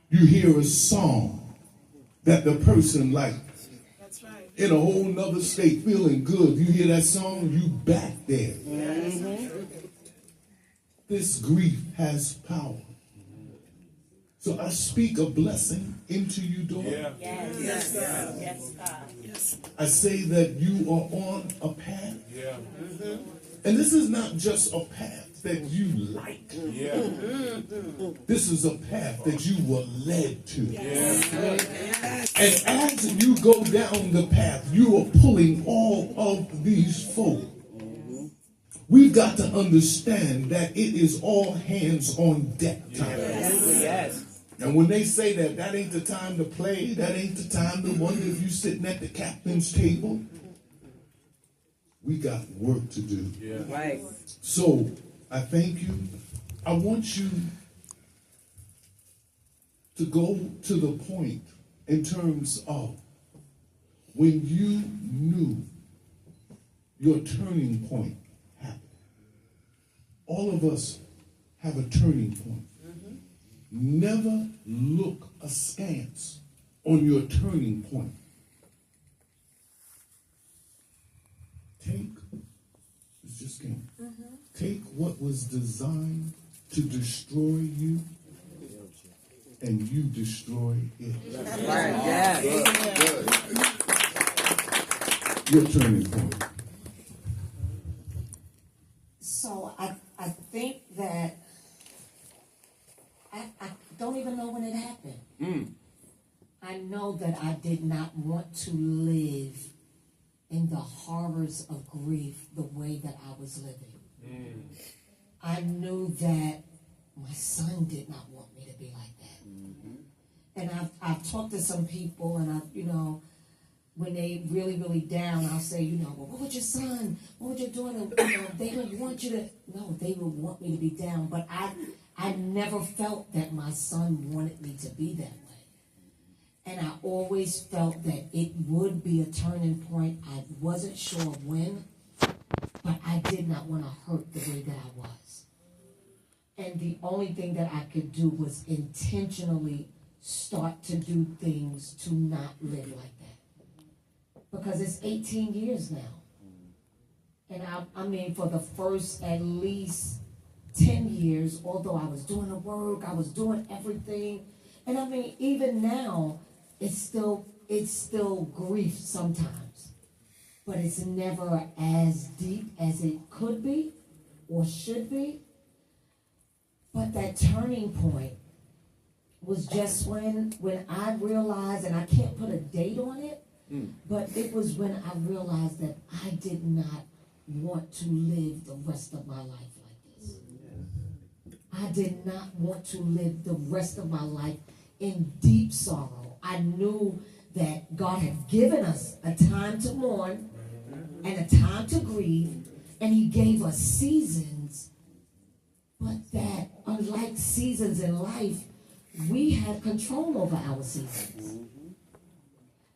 You hear a song that the person like in a whole nother state feeling good. You hear that song, you back there. This grief has power. So I speak a blessing into you, daughter. Yes, God. Yes, God. I say that you are on a path. And this is not just a path that you like. This is a path that you were led to. And as you go down the path, you are pulling all of these folk. We've got to understand that it is all hands on deck time. And when they say that, that ain't the time to play, that ain't the time to wonder if you're sitting at the captain's table. We got work to do. Right. So I thank you. I want you to go to the point in terms of when you knew your turning point happened. All of us have a turning point. Never look askance on your turning point. Take what was designed to destroy you, and you destroy it. Your turning point. So I think that I don't even know when it happened. I know that I did not want to live in the horrors of grief the way that I was living. I knew that my son did not want me to be like that. And I've talked to some people, and when they really down, I'll say, well, what would your son, what would your daughter, they don't want you to, no, they would want me to be down. But I never felt that my son wanted me to be that way. And I always felt that it would be a turning point. I wasn't sure when, but I did not want to hurt the way that I was. And the only thing that I could do was intentionally start to do things to not live like that. Because it's 18 years now. And I mean, for the first at least 10 years, although I was doing the work, I was doing everything. And I mean, even now, it's still grief sometimes. But it's never as deep as it could be or should be. But that turning point was just when I realized, and I can't put a date on it, but it was when I realized that I did not want to live the rest of my life like this. I did not want to live the rest of my life in deep sorrow. I knew that God had given us a time to mourn and a time to grieve, and he gave us seasons, but that unlike seasons in life, we had control over our seasons.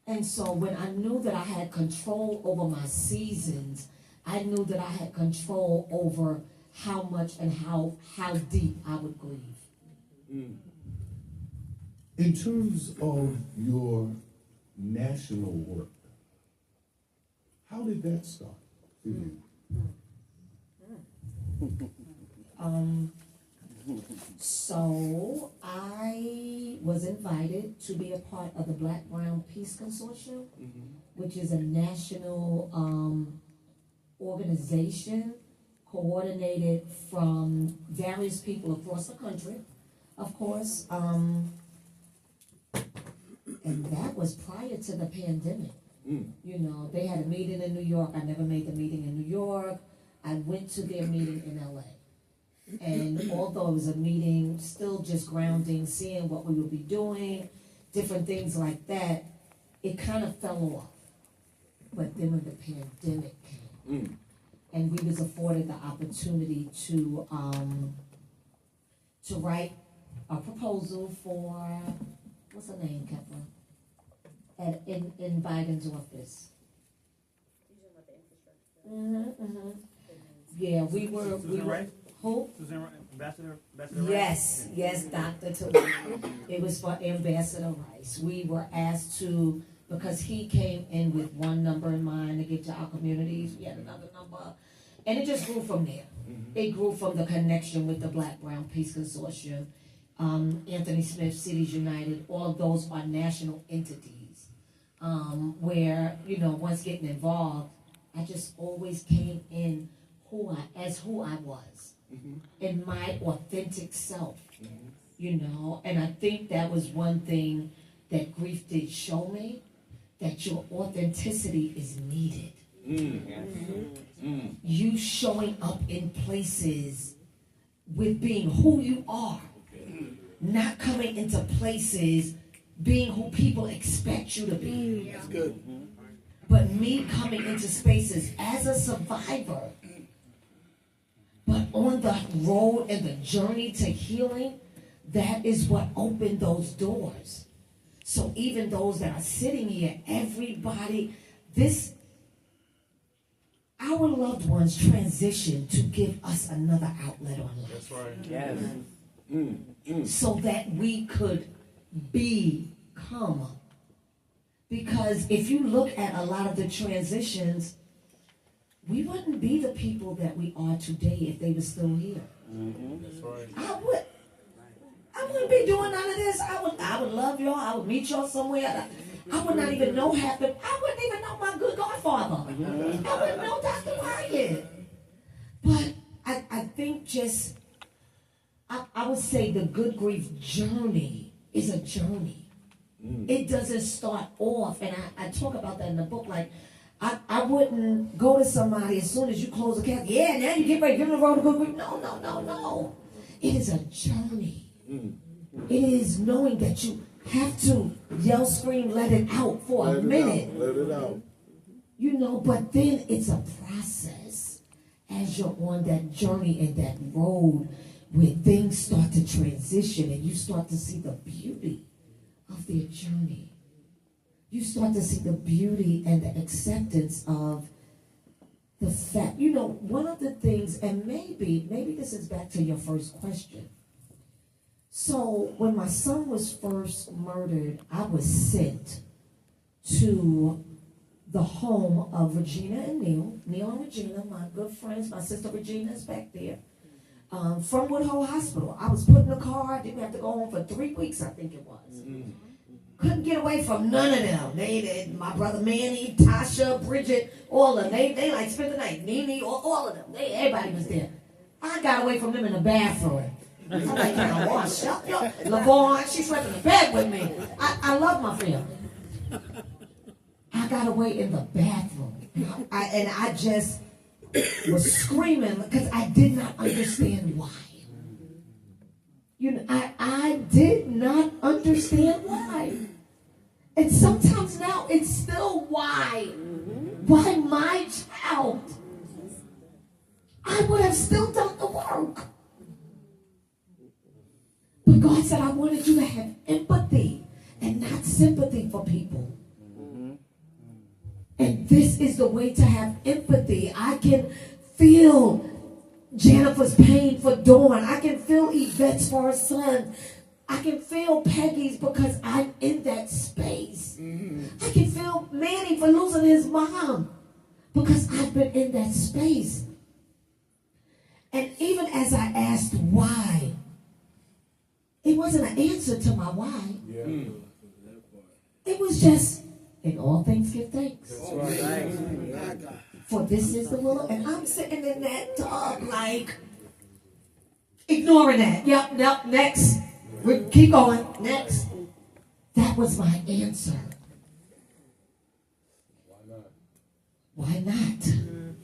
And so when I knew that I had control over my seasons, I knew that I had control over how much and how deep I would grieve. In terms of your national work, how did that start for you? So I was invited to be a part of the Black Brown Peace Consortium, which is a national organization coordinated from various people across the country, of course. And that was prior to the pandemic. You know, they had a meeting in New York. I never made the meeting in New York. I went to their meeting in LA. And although it was a meeting, still just grounding, seeing what we would be doing, different things like that, it kind of fell off. But then when the pandemic came, and we was afforded the opportunity to write a proposal for, what's her name, Kepler? In Biden's office. Yeah, we were who? Ambassador Yes, yes, Dr. Talib. It was for Ambassador Rice. We were asked to, because he came in with one number in mind to get to our communities, we had another number. And it just grew from there. It grew from the connection with the Black Brown Peace Consortium, Anthony Smith, Cities United, all of those are national entities where, you know, once getting involved, I just always came in who I was, in my authentic self, you know. And I think that was one thing that grief did show me, that your authenticity is needed. You showing up in places with being who you are, not coming into places being who people expect you to be. That's good. But me coming into spaces as a survivor, but on the road and the journey to healing, that is what opened those doors. So even those that are sitting here, everybody, our loved ones transition to give us another outlet on life. That's right. Yes. So that we could become. Because if you look at a lot of the transitions, we wouldn't be the people that we are today if they were still here. That's right. I wouldn't be doing none of this. I would love y'all. I would meet y'all somewhere. I would not even know half the. I wouldn't even know my good godfather. I wouldn't know Dr. Wyatt. But I think just, I would say the good grief journey is a journey. It doesn't start off, and I talk about that in the book, like, I wouldn't go to somebody as soon as you close the cap, yeah, now you get ready, get on the road to good grief. No. It is a journey. It is knowing that you have to yell, scream, let it out for a minute. Let it out. You know, but then it's a process as you're on that journey and that road where things start to transition and you start to see the beauty of their journey. You start to see the beauty and the acceptance of the fact, you know, one of the things, and maybe this is back to your first question. So when my son was first murdered, I was sent to the home of Regina and Neil and Regina, my good friends. My sister Regina is back there, from Woodhull Hospital. I was put in the car. Didn't have to go home for 3 weeks, I think it was. Couldn't get away from none of them. They my brother Manny, Tasha, Bridget, all of them. They like spent the night. Nene, all of them. Everybody was there. I got away from them in the bathroom. I'm like, oh, shut up. LaVon, she slept in the bed with me. I love my family. I got away in the bathroom. And I just was screaming because I did not understand why. You know, I did not understand why. And sometimes now it's still why. Why my child? I would have still done the work. But God said, I wanted you to have empathy and not sympathy for people. And this is the way to have empathy. I can feel Jennifer's pain for Dawn. I can feel Yvette's for her son. I can feel Peggy's because I'm in that space. I can feel Manny for losing his mom because I've been in that space. And even as I asked why, it wasn't an answer to my why. It was just, in all things give thanks. For this is the will of, and I'm sitting in that tub like, ignoring that. Yep, next. Keep going, next. That was my answer. Why not?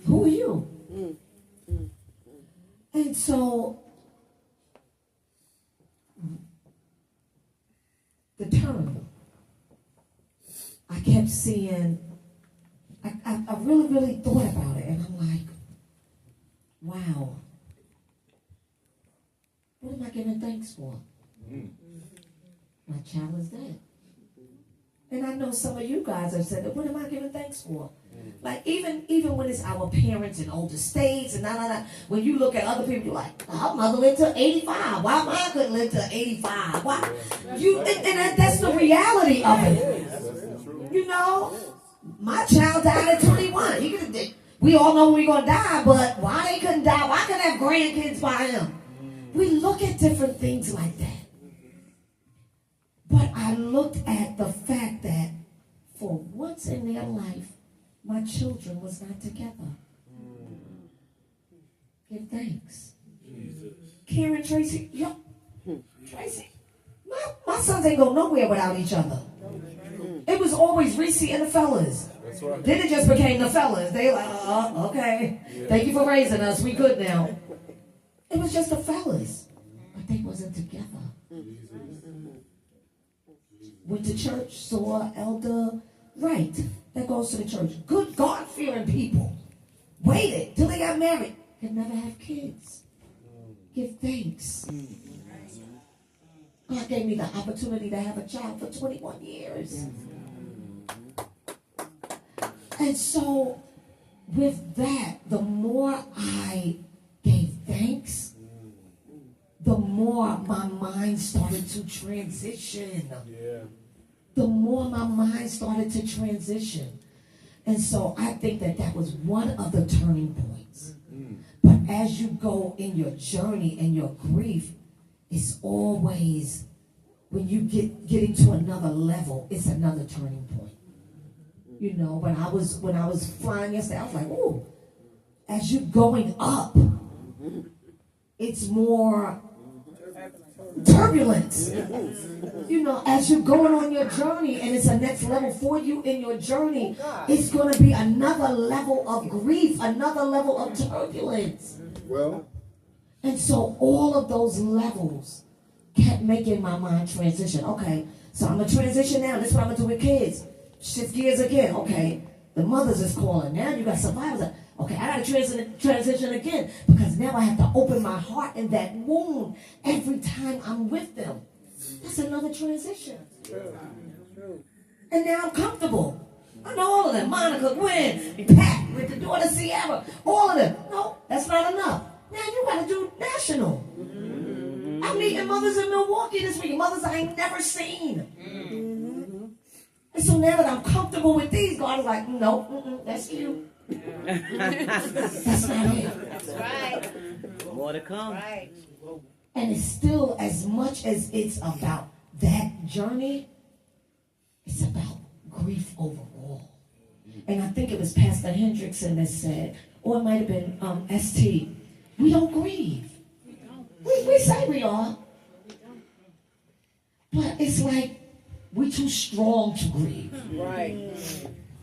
Who are you? And so, the turn. I kept seeing, I really thought about it, and I'm like, wow, what am I giving thanks for? My child is dead. And I know some of you guys have said, what am I giving thanks for? Like, even when it's our parents in older states, and when you look at other people, you're like, our mother lived to 85. Why mine couldn't live to 85? Why? And that's the reality of it. You know, my child died at 21. We all know we're going to die, but why they couldn't die? Why couldn't have grandkids by him? We look at different things like that. But I looked at the fact that for once in their life, my children was not together. Give thanks. Karen, Tracy, Tracy, my sons ain't go nowhere without each other. It was always Reese and the fellas. That's right. Then it just became the fellas. They like, okay. Yeah. Thank you for raising us. We good now. It was just the fellas. But they wasn't together. Went to church, saw Elder Wright. That goes to the church. Good God-fearing people. Waited till they got married. Could never have kids. Give thanks. God gave me the opportunity to have a child for 21 years. And so, with that, the more I gave thanks, the more my mind started to transition. The more my mind started to transition. And so I think that was one of the turning points. But as you go in your journey and your grief, it's always, when you get into another level, it's another turning point. You know, when I was flying yesterday, I was like, ooh, as you're going up, it's more turbulence. You know, as you're going on your journey and it's a next level for you in your journey, it's going to be another level of grief, another level of turbulence. Well, and so all of those levels kept making my mind transition. Okay, so I'm going to transition now. This is what I'm going to do with kids. Shift gears again. Okay, the mothers is calling. Now you got survivors. Okay, I got to transition again because now I have to open my heart in that wound every time I'm with them. That's another transition. And now I'm comfortable. I know all of them. Monica, Gwen, Pat, with the daughter Sierra, all of them. No, that's not enough. Now you got to do national. I'm meeting mothers in Milwaukee this week. Mothers I ain't never seen. And so now that I'm comfortable with these, God is like, no, that's you. That's not it. That's right. More to come. Right. And it's still, as much as it's about that journey, it's about grief overall. And I think it was Pastor Hendrickson that said, or it might have been ST, we don't grieve. We say we are. But it's like we're too strong to grieve. Right.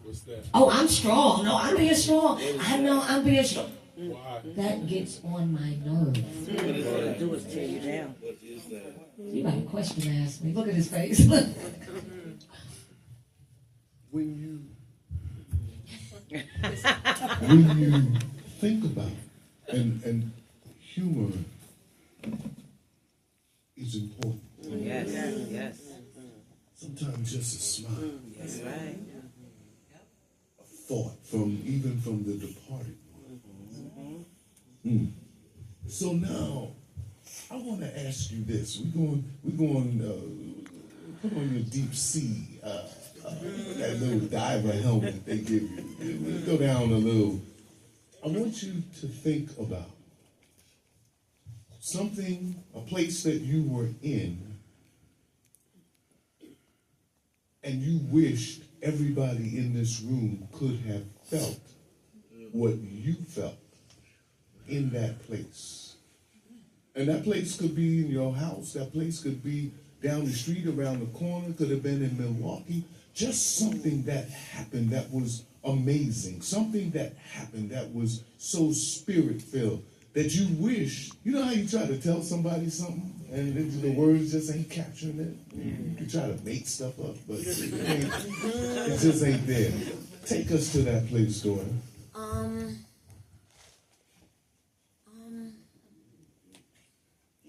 What's that? Oh, I'm strong. No, I'm being strong. I know I'm being strong. Why? That gets on my nerves. What it's going to do is tear you down. You got a question to ask me. Look at his face. When you think about it, and humor is important. Yes, yes. Sometimes just a smile, That's right. a thought even from the departed one. So now, I want to ask you this. We're going put on your deep sea, that little diver helmet they give you. We go down a little. I want you to think about something, a place that you were in, and you wished everybody in this room could have felt what you felt in that place. And that place could be in your house, that place could be down the street, around the corner, could have been in Milwaukee. Just something that happened that was amazing, something that happened that was so spirit-filled that you wish, you know how you try to tell somebody something and the words just ain't capturing it? You try to make stuff up, but it just ain't there. Take us to that place, daughter.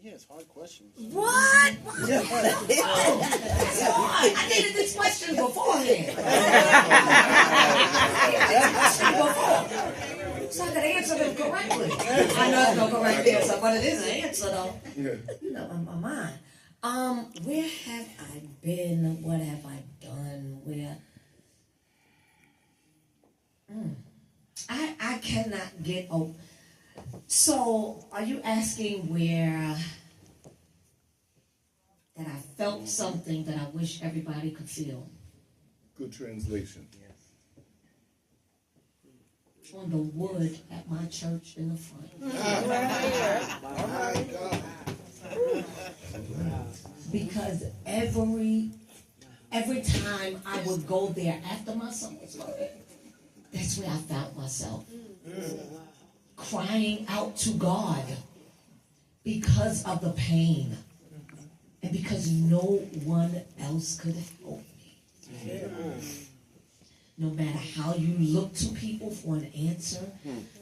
Yeah, it's hard questions. What? I needed this question beforehand. So I could answer them correctly. I know it's no correct answer, but it is an answer though. Yeah. You know, on my mind. Where have I been? What have I done? Where? I cannot get over. So, are you asking where that I felt something that I wish everybody could feel? Good translation. On the wood at my church in the front. Because every time I would go there after my son was murdered, that's where I found myself. Crying out to God because of the pain and because no one else could help me. No matter how you look to people for an answer,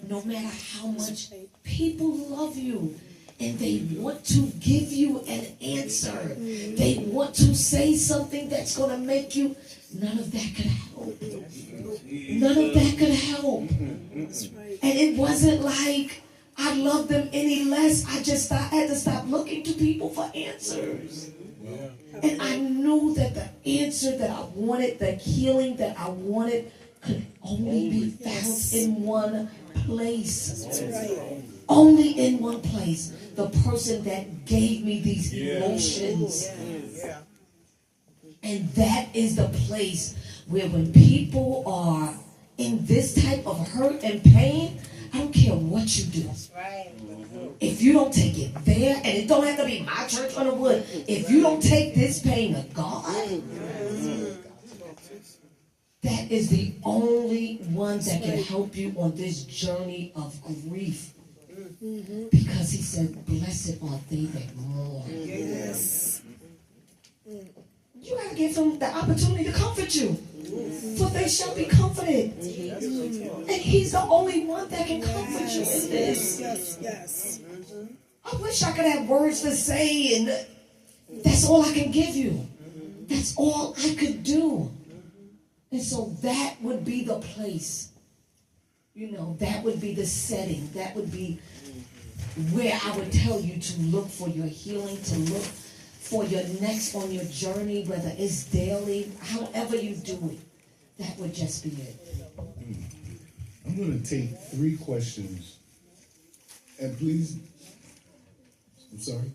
no matter how much people love you and they want to give you an answer, they want to say something that's going to make you, none of that could help. None of that could help. And it wasn't like I loved them any less. I had to stop looking to people for answers. And I knew that the answer that I wanted, the healing that I wanted, could only be found in one place. Only in one place. The person that gave me these emotions. And that is the place where when people are in this type of hurt and pain, I don't care what you do. If you don't take it there, and it don't have to be my church on the wood, if you don't take this pain to God, that is the only one that can help you on this journey of grief. Because he said, blessed are they that mourn. Yes. You gotta give them the opportunity to comfort you. For they shall be comforted. And he's the only one that can comfort you in this. Yes, yes. I wish I could have words to say, and that's all I can give you. That's all I could do. And so that would be the place. You know, that would be the setting. That would be where I would tell you to look for your healing, to look for your next on your journey, whether it's daily, however you do it. That would just be it. I'm going to take 3 questions. And please, I'm sorry?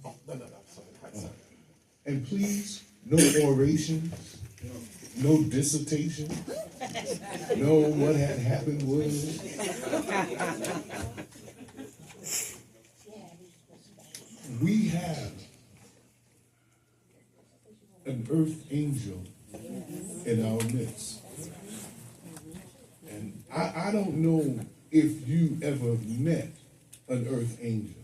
Sorry. And please, no orations, no dissertation, no what had happened was. we have an earth angel in our midst. And I don't know if you ever met an earth angel,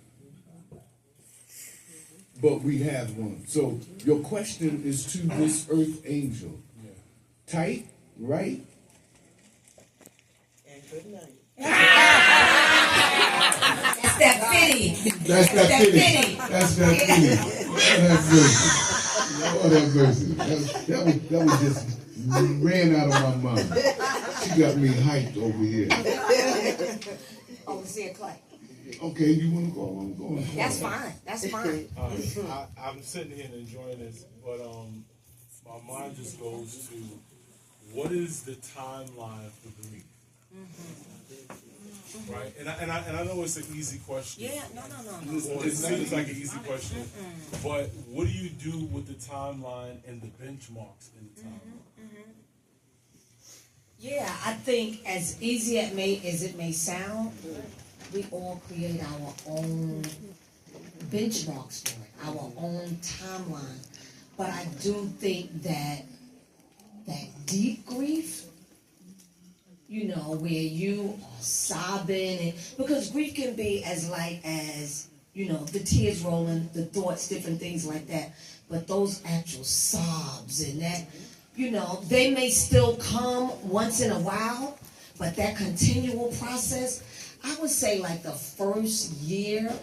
but we have one. So your question is to this earth angel. Tight, right? And good night. That's that fitty. That's that That fitty. fitty. That's that fitty. Lord have mercy. That was just ran out of my mind. She got me hyped over here. Overseer Clay. Okay, you want to go? I'm going. That's fine. That's fine. I'm sitting here and enjoying this, but my mind just goes to what is the timeline for grief? Right, and I know it's an easy question. Yeah, no. Or it seems like an easy question, but what do you do with the timeline and the benchmarks in the timeline? Yeah, I think as easy as it may sound, we all create our own benchmarks for it, our own timeline. But I do think that deep grief, you know, where you are sobbing, and because grief can be as light as, you know, the tears rolling, the thoughts, different things like that. But those actual sobs and that, you know, they may still come once in a while, but that continual process, I would say like the first year,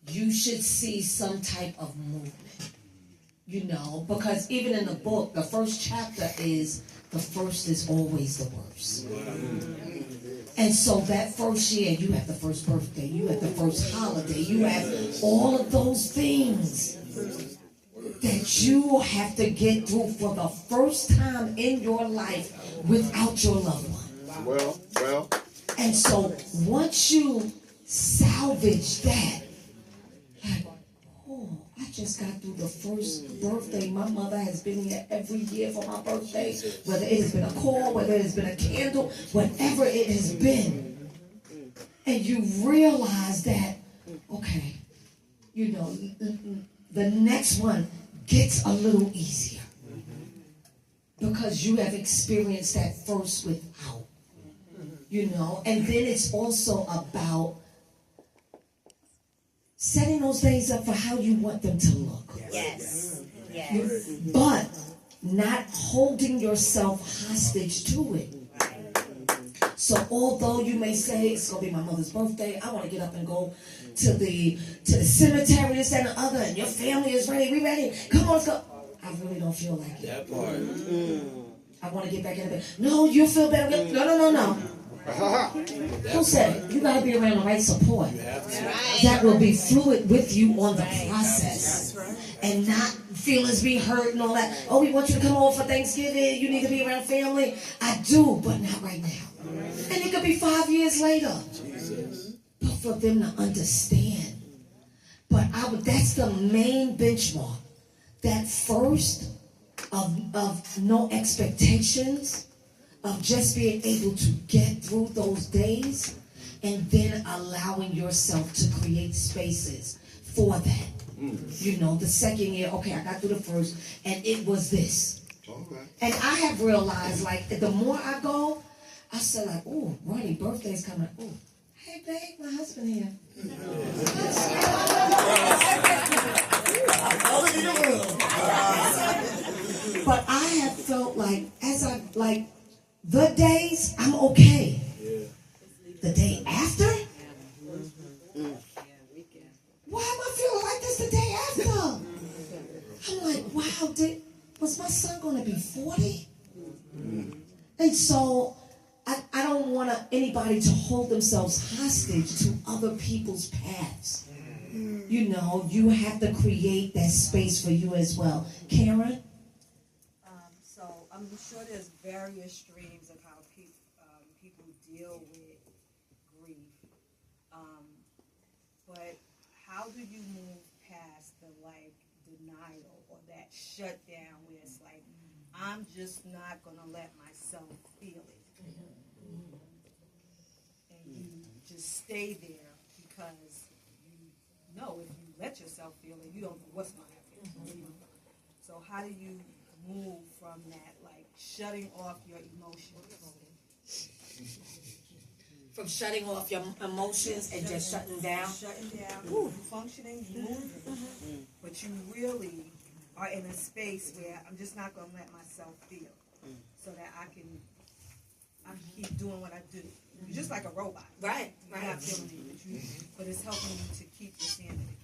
you should see some type of movement. You know, because even in the book, the first chapter is the first is always the worst. And so that first year, you have the first birthday, you have the first holiday, you have all of those things that you have to get through for the first time in your life without your loved one. Well. And so once you salvage that, like, oh, I just got through the first birthday. My mother has been here every year for my birthday, whether it has been a call, whether it has been a candle, whatever it has been. And you realize that, okay, you know, the next one gets a little easier because you have experienced that first without, you know. And then it's also about setting those days up for how you want them to look. Yes. But not holding yourself hostage to it. So although you may say it's gonna be my mother's birthday, I want to get up and go to the cemetery, this and the other, and your family is ready, we ready, come on, let's go. I really don't feel like it. That part. I want to get back in the bed. No, you feel better. No. Who said it? You gotta be around the right support that will be fluid with you on the process, and not feelings be hurt and all that. Oh, we want you to come over for Thanksgiving. You need to be around family. I do, but not right now. And it could be 5 years later. But for them to understand. But that's the main benchmark. That first of no expectations, of just being able to get through those days, and then allowing yourself to create spaces for that. You know, the second year, okay, I got through the first, and it was this. Okay. And I have realized, like, the more I go, I said, like, oh, Ronnie, birthday's coming. Oh, hey, babe, my husband here. But I have felt like, the days, I'm okay. The day after? Why am I feeling like this the day after? I'm like, wow, was my son going to be 40? And so I don't want anybody to hold themselves hostage to other people's paths. You know, you have to create that space for you as well. Karen? So I'm sure there's various streams of how people deal with grief. But how do you move past the denial or that shutdown where it's like, I'm just not gonna let myself feel it, and you just stay there because you know if you let yourself yourself feeling, you don't know what's going to happen. So how do you move from that, like shutting off your emotions? From shutting off your emotions and just shutting down? Shutting down, you functioning, you moving, but you really are in a space where I'm just not going to let myself feel so that I can keep doing what I do. You're just like a robot. Right, You're not feeling it, but it's helping you to keep your sanity.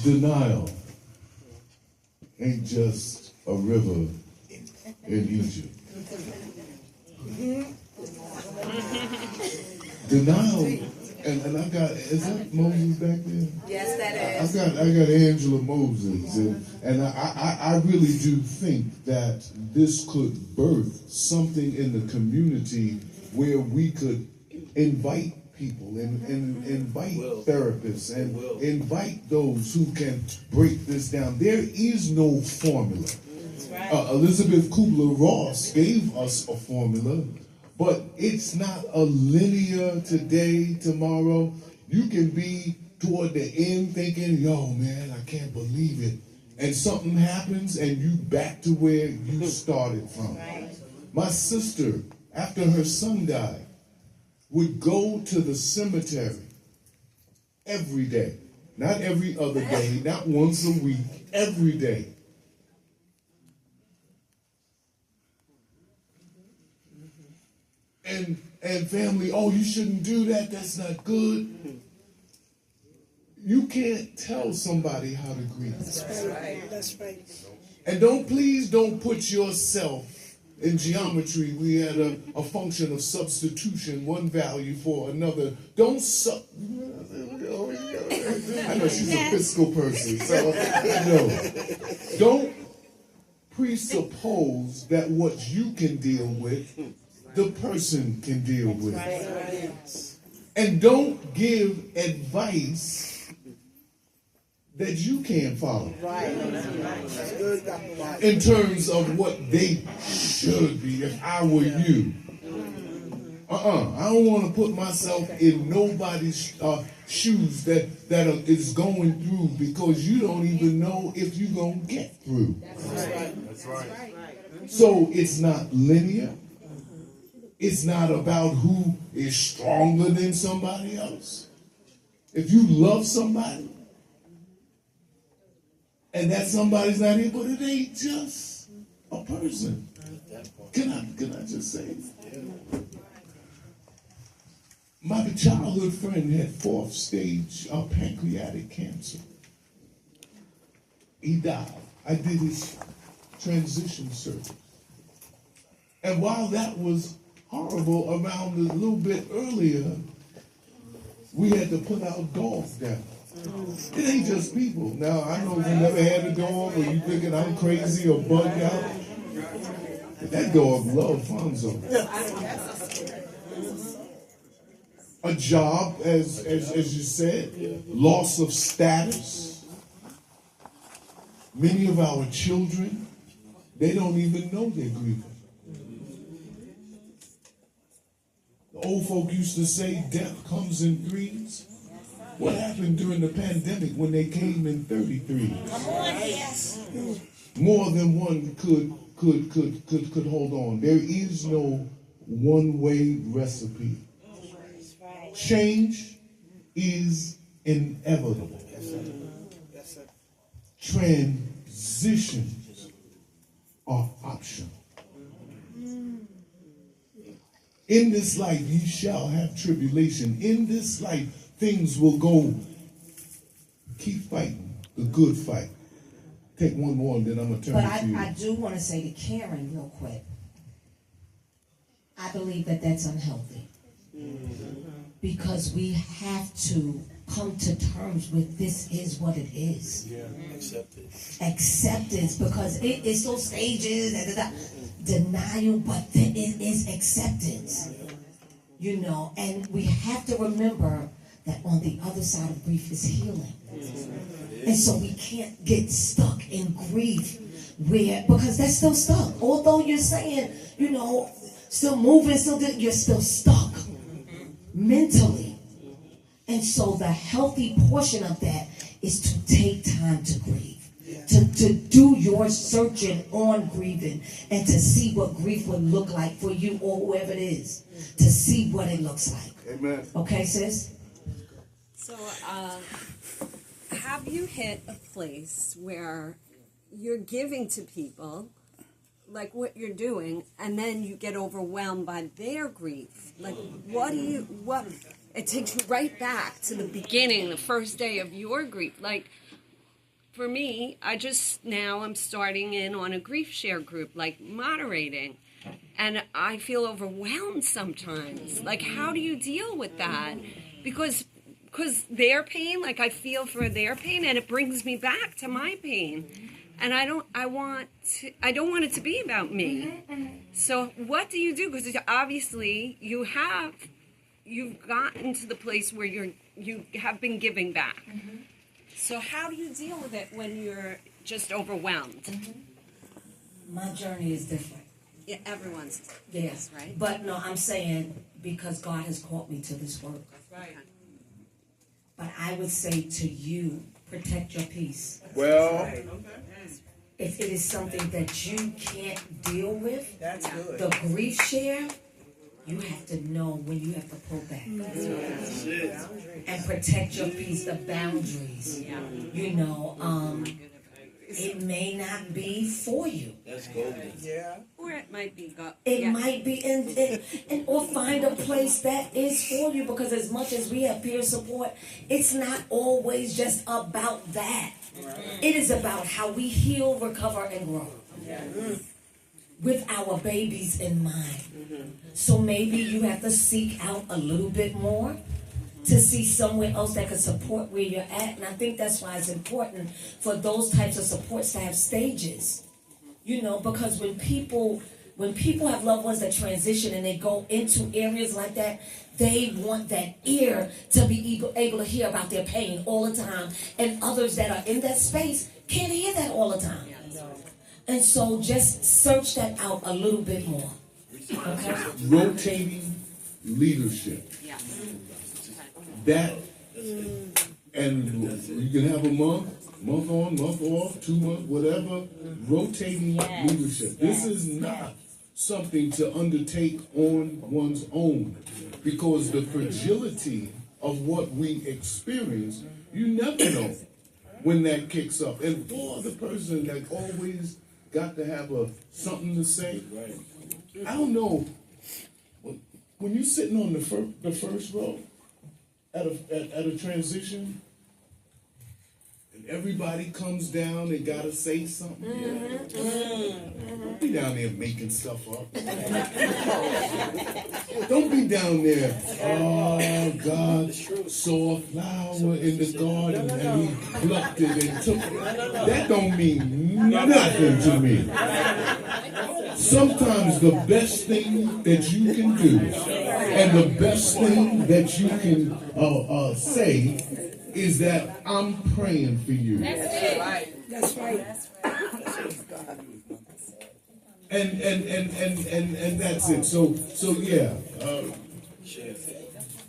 Denial ain't just a river in Egypt. Denial, and I got, is that Moses back there? Yes, that is. I got Angela Moses, and I really do think that this could birth something in the community where we could invite people and invite therapists and invite those who can break this down. There is no formula. Elizabeth Kubler-Ross gave us a formula, but it's not a linear today, tomorrow. You can be toward the end thinking, yo, man, I can't believe it. And something happens and you back to where you started from. My sister, after her son died, would go to the cemetery every day. Not every other day, not once a week, every day. And family, oh, you shouldn't do that, that's not good. You can't tell somebody how to grieve. That's right. That's right. And please don't put yourself in geometry. We had a function of substitution, one value for another. Don't I know she's a fiscal person, so no. Don't presuppose that what you can deal with, the person can deal with. And don't give advice that you can't follow. In terms of what they should be if I were you. I don't want to put myself in nobody's shoes that is going through, because you don't even know if you're going to get through. That's right. So it's not linear. It's not about who is stronger than somebody else. If you love somebody, and that somebody's not here, but it ain't just a person. Can I just say? My childhood friend had 4th stage pancreatic cancer. He died. I did his transition surgery. And while that was horrible, around a little bit earlier, we had to put our dog down. It ain't just people. Now, I know you never had a dog or you thinking I'm crazy or bugged out. But that dog loved Fonzo. A job, as you said, loss of status. Many of our children, they don't even know they're grieving. The old folk used to say death comes in threes. What happened during the pandemic when they came in 33? More than one could hold on. There is no one-way recipe. Change is inevitable. Transitions are optional. In this life ye shall have tribulation. In this life things will go. Keep fighting the good fight. Take one more and then I'm going to turn But to you. I do want to say to Karen real quick, I believe that that's unhealthy. Because we have to come to terms with this is what it is. Yeah, acceptance. Acceptance, because it is those stages, denial, but then it is acceptance. You know, and we have to remember that on the other side of grief is healing. And so we can't get stuck in grief because that's still stuck. Although you're saying, you know, still moving, you're still stuck mentally. And so the healthy portion of that is to take time to grieve. To do your searching on grieving and to see what grief would look like for you or whoever it is. To see what it looks like. Amen. Okay, sis? So, have you hit a place where you're giving to people, like what you're doing, and then you get overwhelmed by their grief? Like, it takes you right back to the beginning, the first day of your grief. Like, for me, I'm starting in on a grief share group, like moderating. And I feel overwhelmed sometimes. Like, how do you deal with that? Because their pain, like I feel for their pain, and it brings me back to my pain. And I don't want it to be about me. So what do you do? Because obviously you've gotten to the place where you have been giving back. So how do you deal with it when you're just overwhelmed? My journey is different. Yeah, everyone's. Yes, right? But no, I'm saying because God has called me to this work. Right. But I would say to you, protect your peace. Well, If it is something that you can't deal with, That's good. the grief share, you have to know when you have to pull back. And protect your peace, the boundaries. You know, it may not be for you. That's golden. Yeah. Or it might be. It might be and or find a place that is for you, because as much as we have peer support, it's not always just about that. It is about how we heal, recover, and grow. With our babies in mind. So maybe you have to seek out a little bit more to see somewhere else that can support where you're at. And I think that's why it's important for those types of supports to have stages. You know, because when people have loved ones that transition and they go into areas like that, they want that ear to be able to hear about their pain all the time. And others that are in that space can't hear that all the time. And so just search that out a little bit more. Okay? rotating leadership. That, and you can have a month on, month off, 2 months, whatever, rotating leadership. This is not something to undertake on one's own, because the fragility of what we experience, you never know when that kicks up. And for the person that always got to have something to say, I don't know, when you're sitting on the first row at a transition, and everybody comes down and gotta say something. Don't be down there making stuff up. Don't be down there, oh, God saw a flower in the garden and he plucked it and took it. That don't mean nothing to me. Sometimes the best thing that you can do and the best thing that you can say is that I'm praying for you. That's right. That's right. And that's it. So yeah,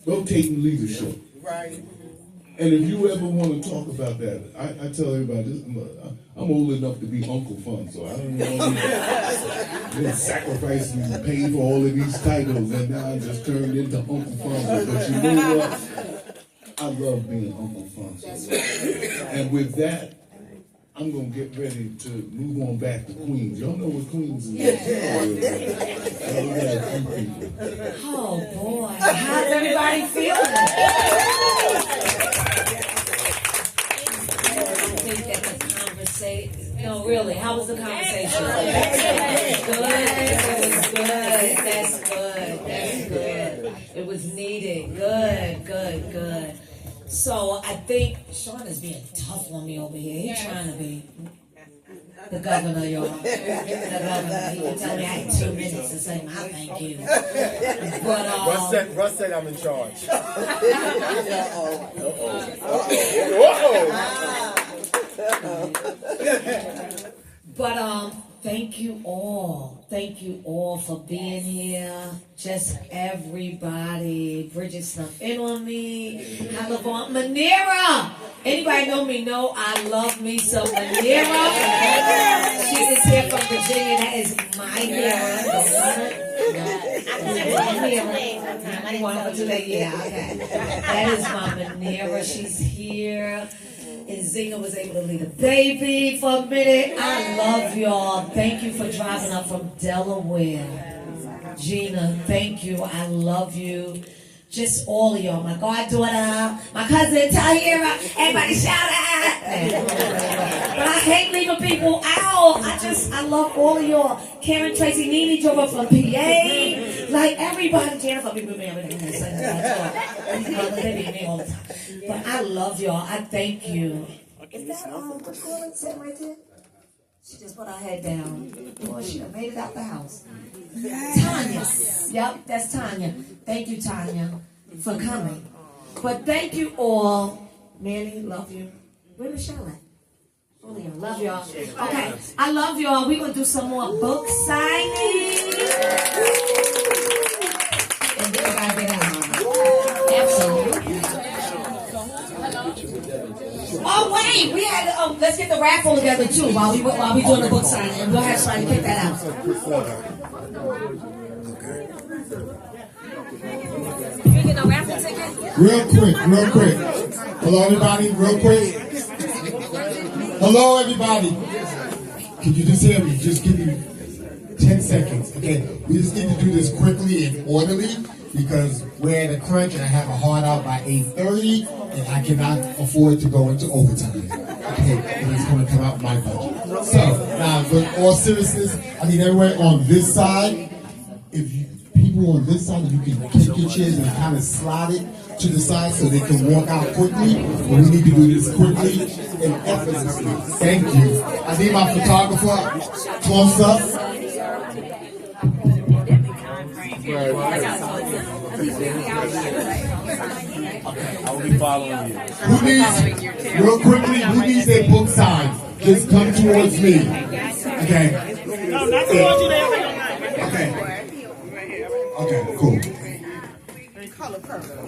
rotating leadership. Right. And if you ever want to talk about that, I tell everybody this. I'm old enough to be Uncle Fun, so I don't know. Sacrifice and pay for all of these titles, and now I just turned into Uncle Fun. But you know what? I love being Uncle Fonso. And with that, I'm going to get ready to move on back to Queens. Y'all know what Queens is? Oh, boy. How's everybody feeling? I think that the conversation... No, really, how was the conversation? Good. It was good. That's good. That's good. It was needed. Good. So I think Sean is being tough on me over here. He's trying to be the governor, y'all. The governor. He can tell me I had 2 minutes to say my thank you. But Russ said I'm in charge. Whoa! But thank you all. Thank thank you all for being here. Just everybody. Bridget snuck in on me. I love on Manera. Anybody know me? Know I love me some Manera. She is here from Virginia. That is my Manera. Yeah, okay. That is my Manera. She's here. And Zena was able to lead a baby for a minute. I love y'all. Thank you for driving up from Delaware. Gina, thank you. I love you. Just all of y'all. My goddaughter, my cousin Tahira, everybody shout out. But I hate leaving people out. I love all of y'all. Karen, Tracy, Nene drove up from PA. Like everybody, Jennifer, be with me every day. They be me all the time. But I love y'all. I thank you. Is that what's going sitting right there? She just put her head down. Boy, she done made it out the house. Tanya. Yep, that's Tanya. Thank you, Tanya, for coming. But thank you all. Manny, love you. Where Michelle at? Oh, yeah, love y'all. Okay, I love y'all. We're going to do some more book signing. And then I gotta get out. Absolutely. Oh wait, we had to, let's get the raffle together too while we doing the book signing, and we'll have somebody pick that out. You get a raffle ticket? Real quick. Hello, everybody, real quick. Hello, everybody. Can you just hear me? Just give me 10 seconds. Okay, we just need to do this quickly and orderly because we're at a crunch and I have a hard out by 8:30 and I cannot afford to go into overtime. Okay, and it's going to come out my budget. So, now, with all seriousness, I need everyone on this side, people on this side, you can take your chairs and kind of slide it to the side so they can walk out quickly. But we need to do this quickly and effortlessly. Thank you. I need my photographer, close up. I'll be following you. Real quickly, who needs their book signed? Just come towards me. Okay. No, not towards you there. Okay, cool. Color purple.